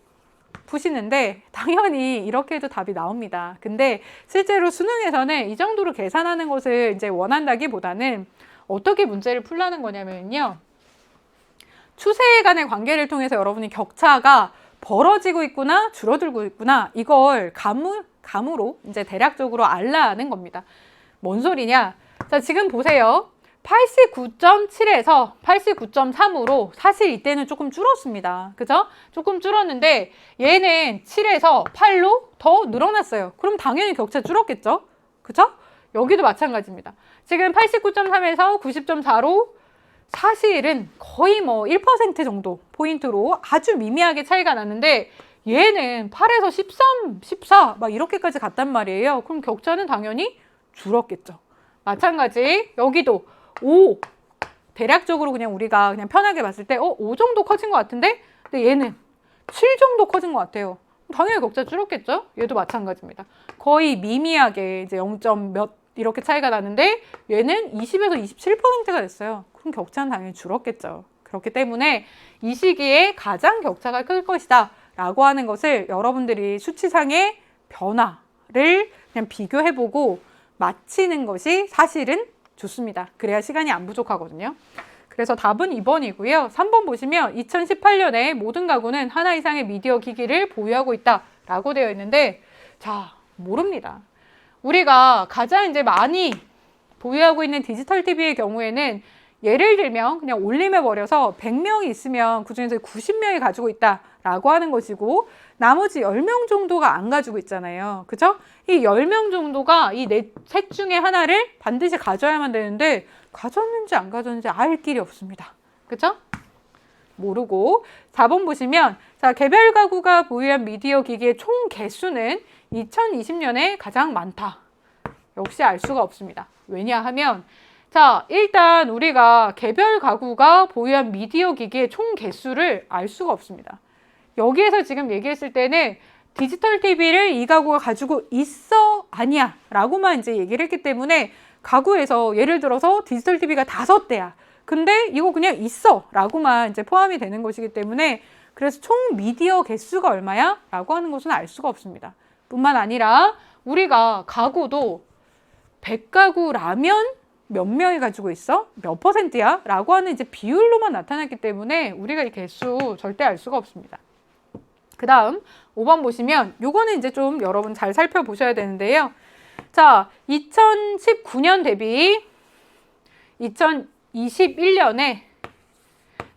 Speaker 1: 푸시는데 당연히 이렇게 해도 답이 나옵니다. 근데 실제로 수능에서는 이 정도로 계산하는 것을 이제 원한다기보다는 어떻게 문제를 풀라는 거냐면요. 추세 간의 관계를 통해서 여러분이 격차가 벌어지고 있구나, 줄어들고 있구나, 이걸 감으로 이제 대략적으로 알라는 겁니다. 뭔 소리냐? 자, 지금 보세요. 89.7에서 89.3으로 사실 이때는 조금 줄었습니다. 그죠? 조금 줄었는데 얘는 7에서 8로 더 늘어났어요. 그럼 당연히 격차 줄었겠죠? 그죠? 여기도 마찬가지입니다. 지금 89.3에서 90.4로 사실은 거의 뭐 1% 정도 포인트로 아주 미미하게 차이가 나는데 얘는 8에서 13, 14 막 이렇게까지 갔단 말이에요. 그럼 격차는 당연히 줄었겠죠. 마찬가지 여기도 5 대략적으로 그냥 우리가 그냥 편하게 봤을 때 5 정도 커진 것 같은데 근데 얘는 7 정도 커진 것 같아요. 당연히 격차 줄었겠죠? 얘도 마찬가지입니다. 거의 미미하게 이제 0. 몇 이렇게 차이가 나는데 얘는 20에서 27%가 됐어요. 그럼 격차는 당연히 줄었겠죠. 그렇기 때문에 이 시기에 가장 격차가 클 것이다 라고 하는 것을 여러분들이 수치상의 변화를 그냥 비교해보고 맞히는 것이 사실은 좋습니다. 그래야 시간이 안 부족하거든요. 그래서 답은 2번이고요. 3번 보시면 2018년에 모든 가구는 하나 이상의 미디어 기기를 보유하고 있다 라고 되어 있는데 자, 모릅니다. 우리가 가장 이제 많이 보유하고 있는 디지털 TV의 경우에는 예를 들면 그냥 올림해 버려서 100명이 있으면 그중에서 90명이 가지고 있다라고 하는 것이고 나머지 10명 정도가 안 가지고 있잖아요. 그죠? 이 10명 정도가 이 셋 중에 하나를 반드시 가져야만 되는데 가졌는지 안 가졌는지 알 길이 없습니다. 그죠? 모르고 4번 보시면 자, 개별 가구가 보유한 미디어 기기의 총 개수는 2020년에 가장 많다. 역시 알 수가 없습니다. 왜냐하면 자, 일단 우리가 개별 가구가 보유한 미디어 기기의 총 개수를 알 수가 없습니다. 여기에서 지금 얘기했을 때는 디지털 TV를 이 가구가 가지고 있어 아니야 라고만 이제 얘기를 했기 때문에 가구에서 예를 들어서 디지털 TV가 5대야. 근데 이거 그냥 있어 라고만 이제 포함이 되는 것이기 때문에 그래서 총 미디어 개수가 얼마야? 라고 하는 것은 알 수가 없습니다. 뿐만 아니라 우리가 가구도 100가구라면 몇 명이 가지고 있어? 몇 %야? 라고 하는 이제 비율로만 나타났기 때문에 우리가 이 개수 절대 알 수가 없습니다. 그 다음 5번 보시면 요거는 이제 좀 여러분 잘 살펴보셔야 되는데요. 자, 2019년 대비 2021년에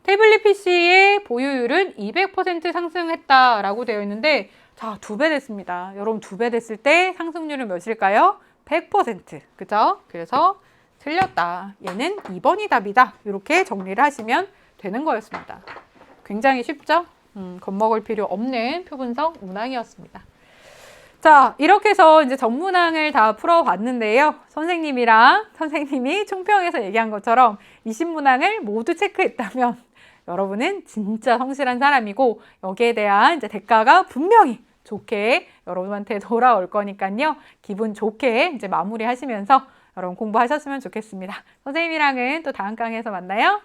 Speaker 1: 태블릿 PC의 보유율은 200% 상승했다라고 되어 있는데 자, 2배 됐습니다. 여러분 2배 됐을 때 상승률은 몇일까요? 100%. 그죠? 그래서 틀렸다. 얘는 2번이 답이다. 이렇게 정리를 하시면 되는 거였습니다. 굉장히 쉽죠? 겁먹을 필요 없는 표분석 문항이었습니다. 자, 이렇게 해서 이제 전문항을 다 풀어봤는데요. 선생님이 총평에서 얘기한 것처럼 20문항을 모두 체크했다면 여러분은 진짜 성실한 사람이고 여기에 대한 이제 대가가 분명히 좋게 여러분한테 돌아올 거니까요. 기분 좋게 이제 마무리하시면서 여러분 공부하셨으면 좋겠습니다. 선생님이랑은 또 다음 강의에서 만나요.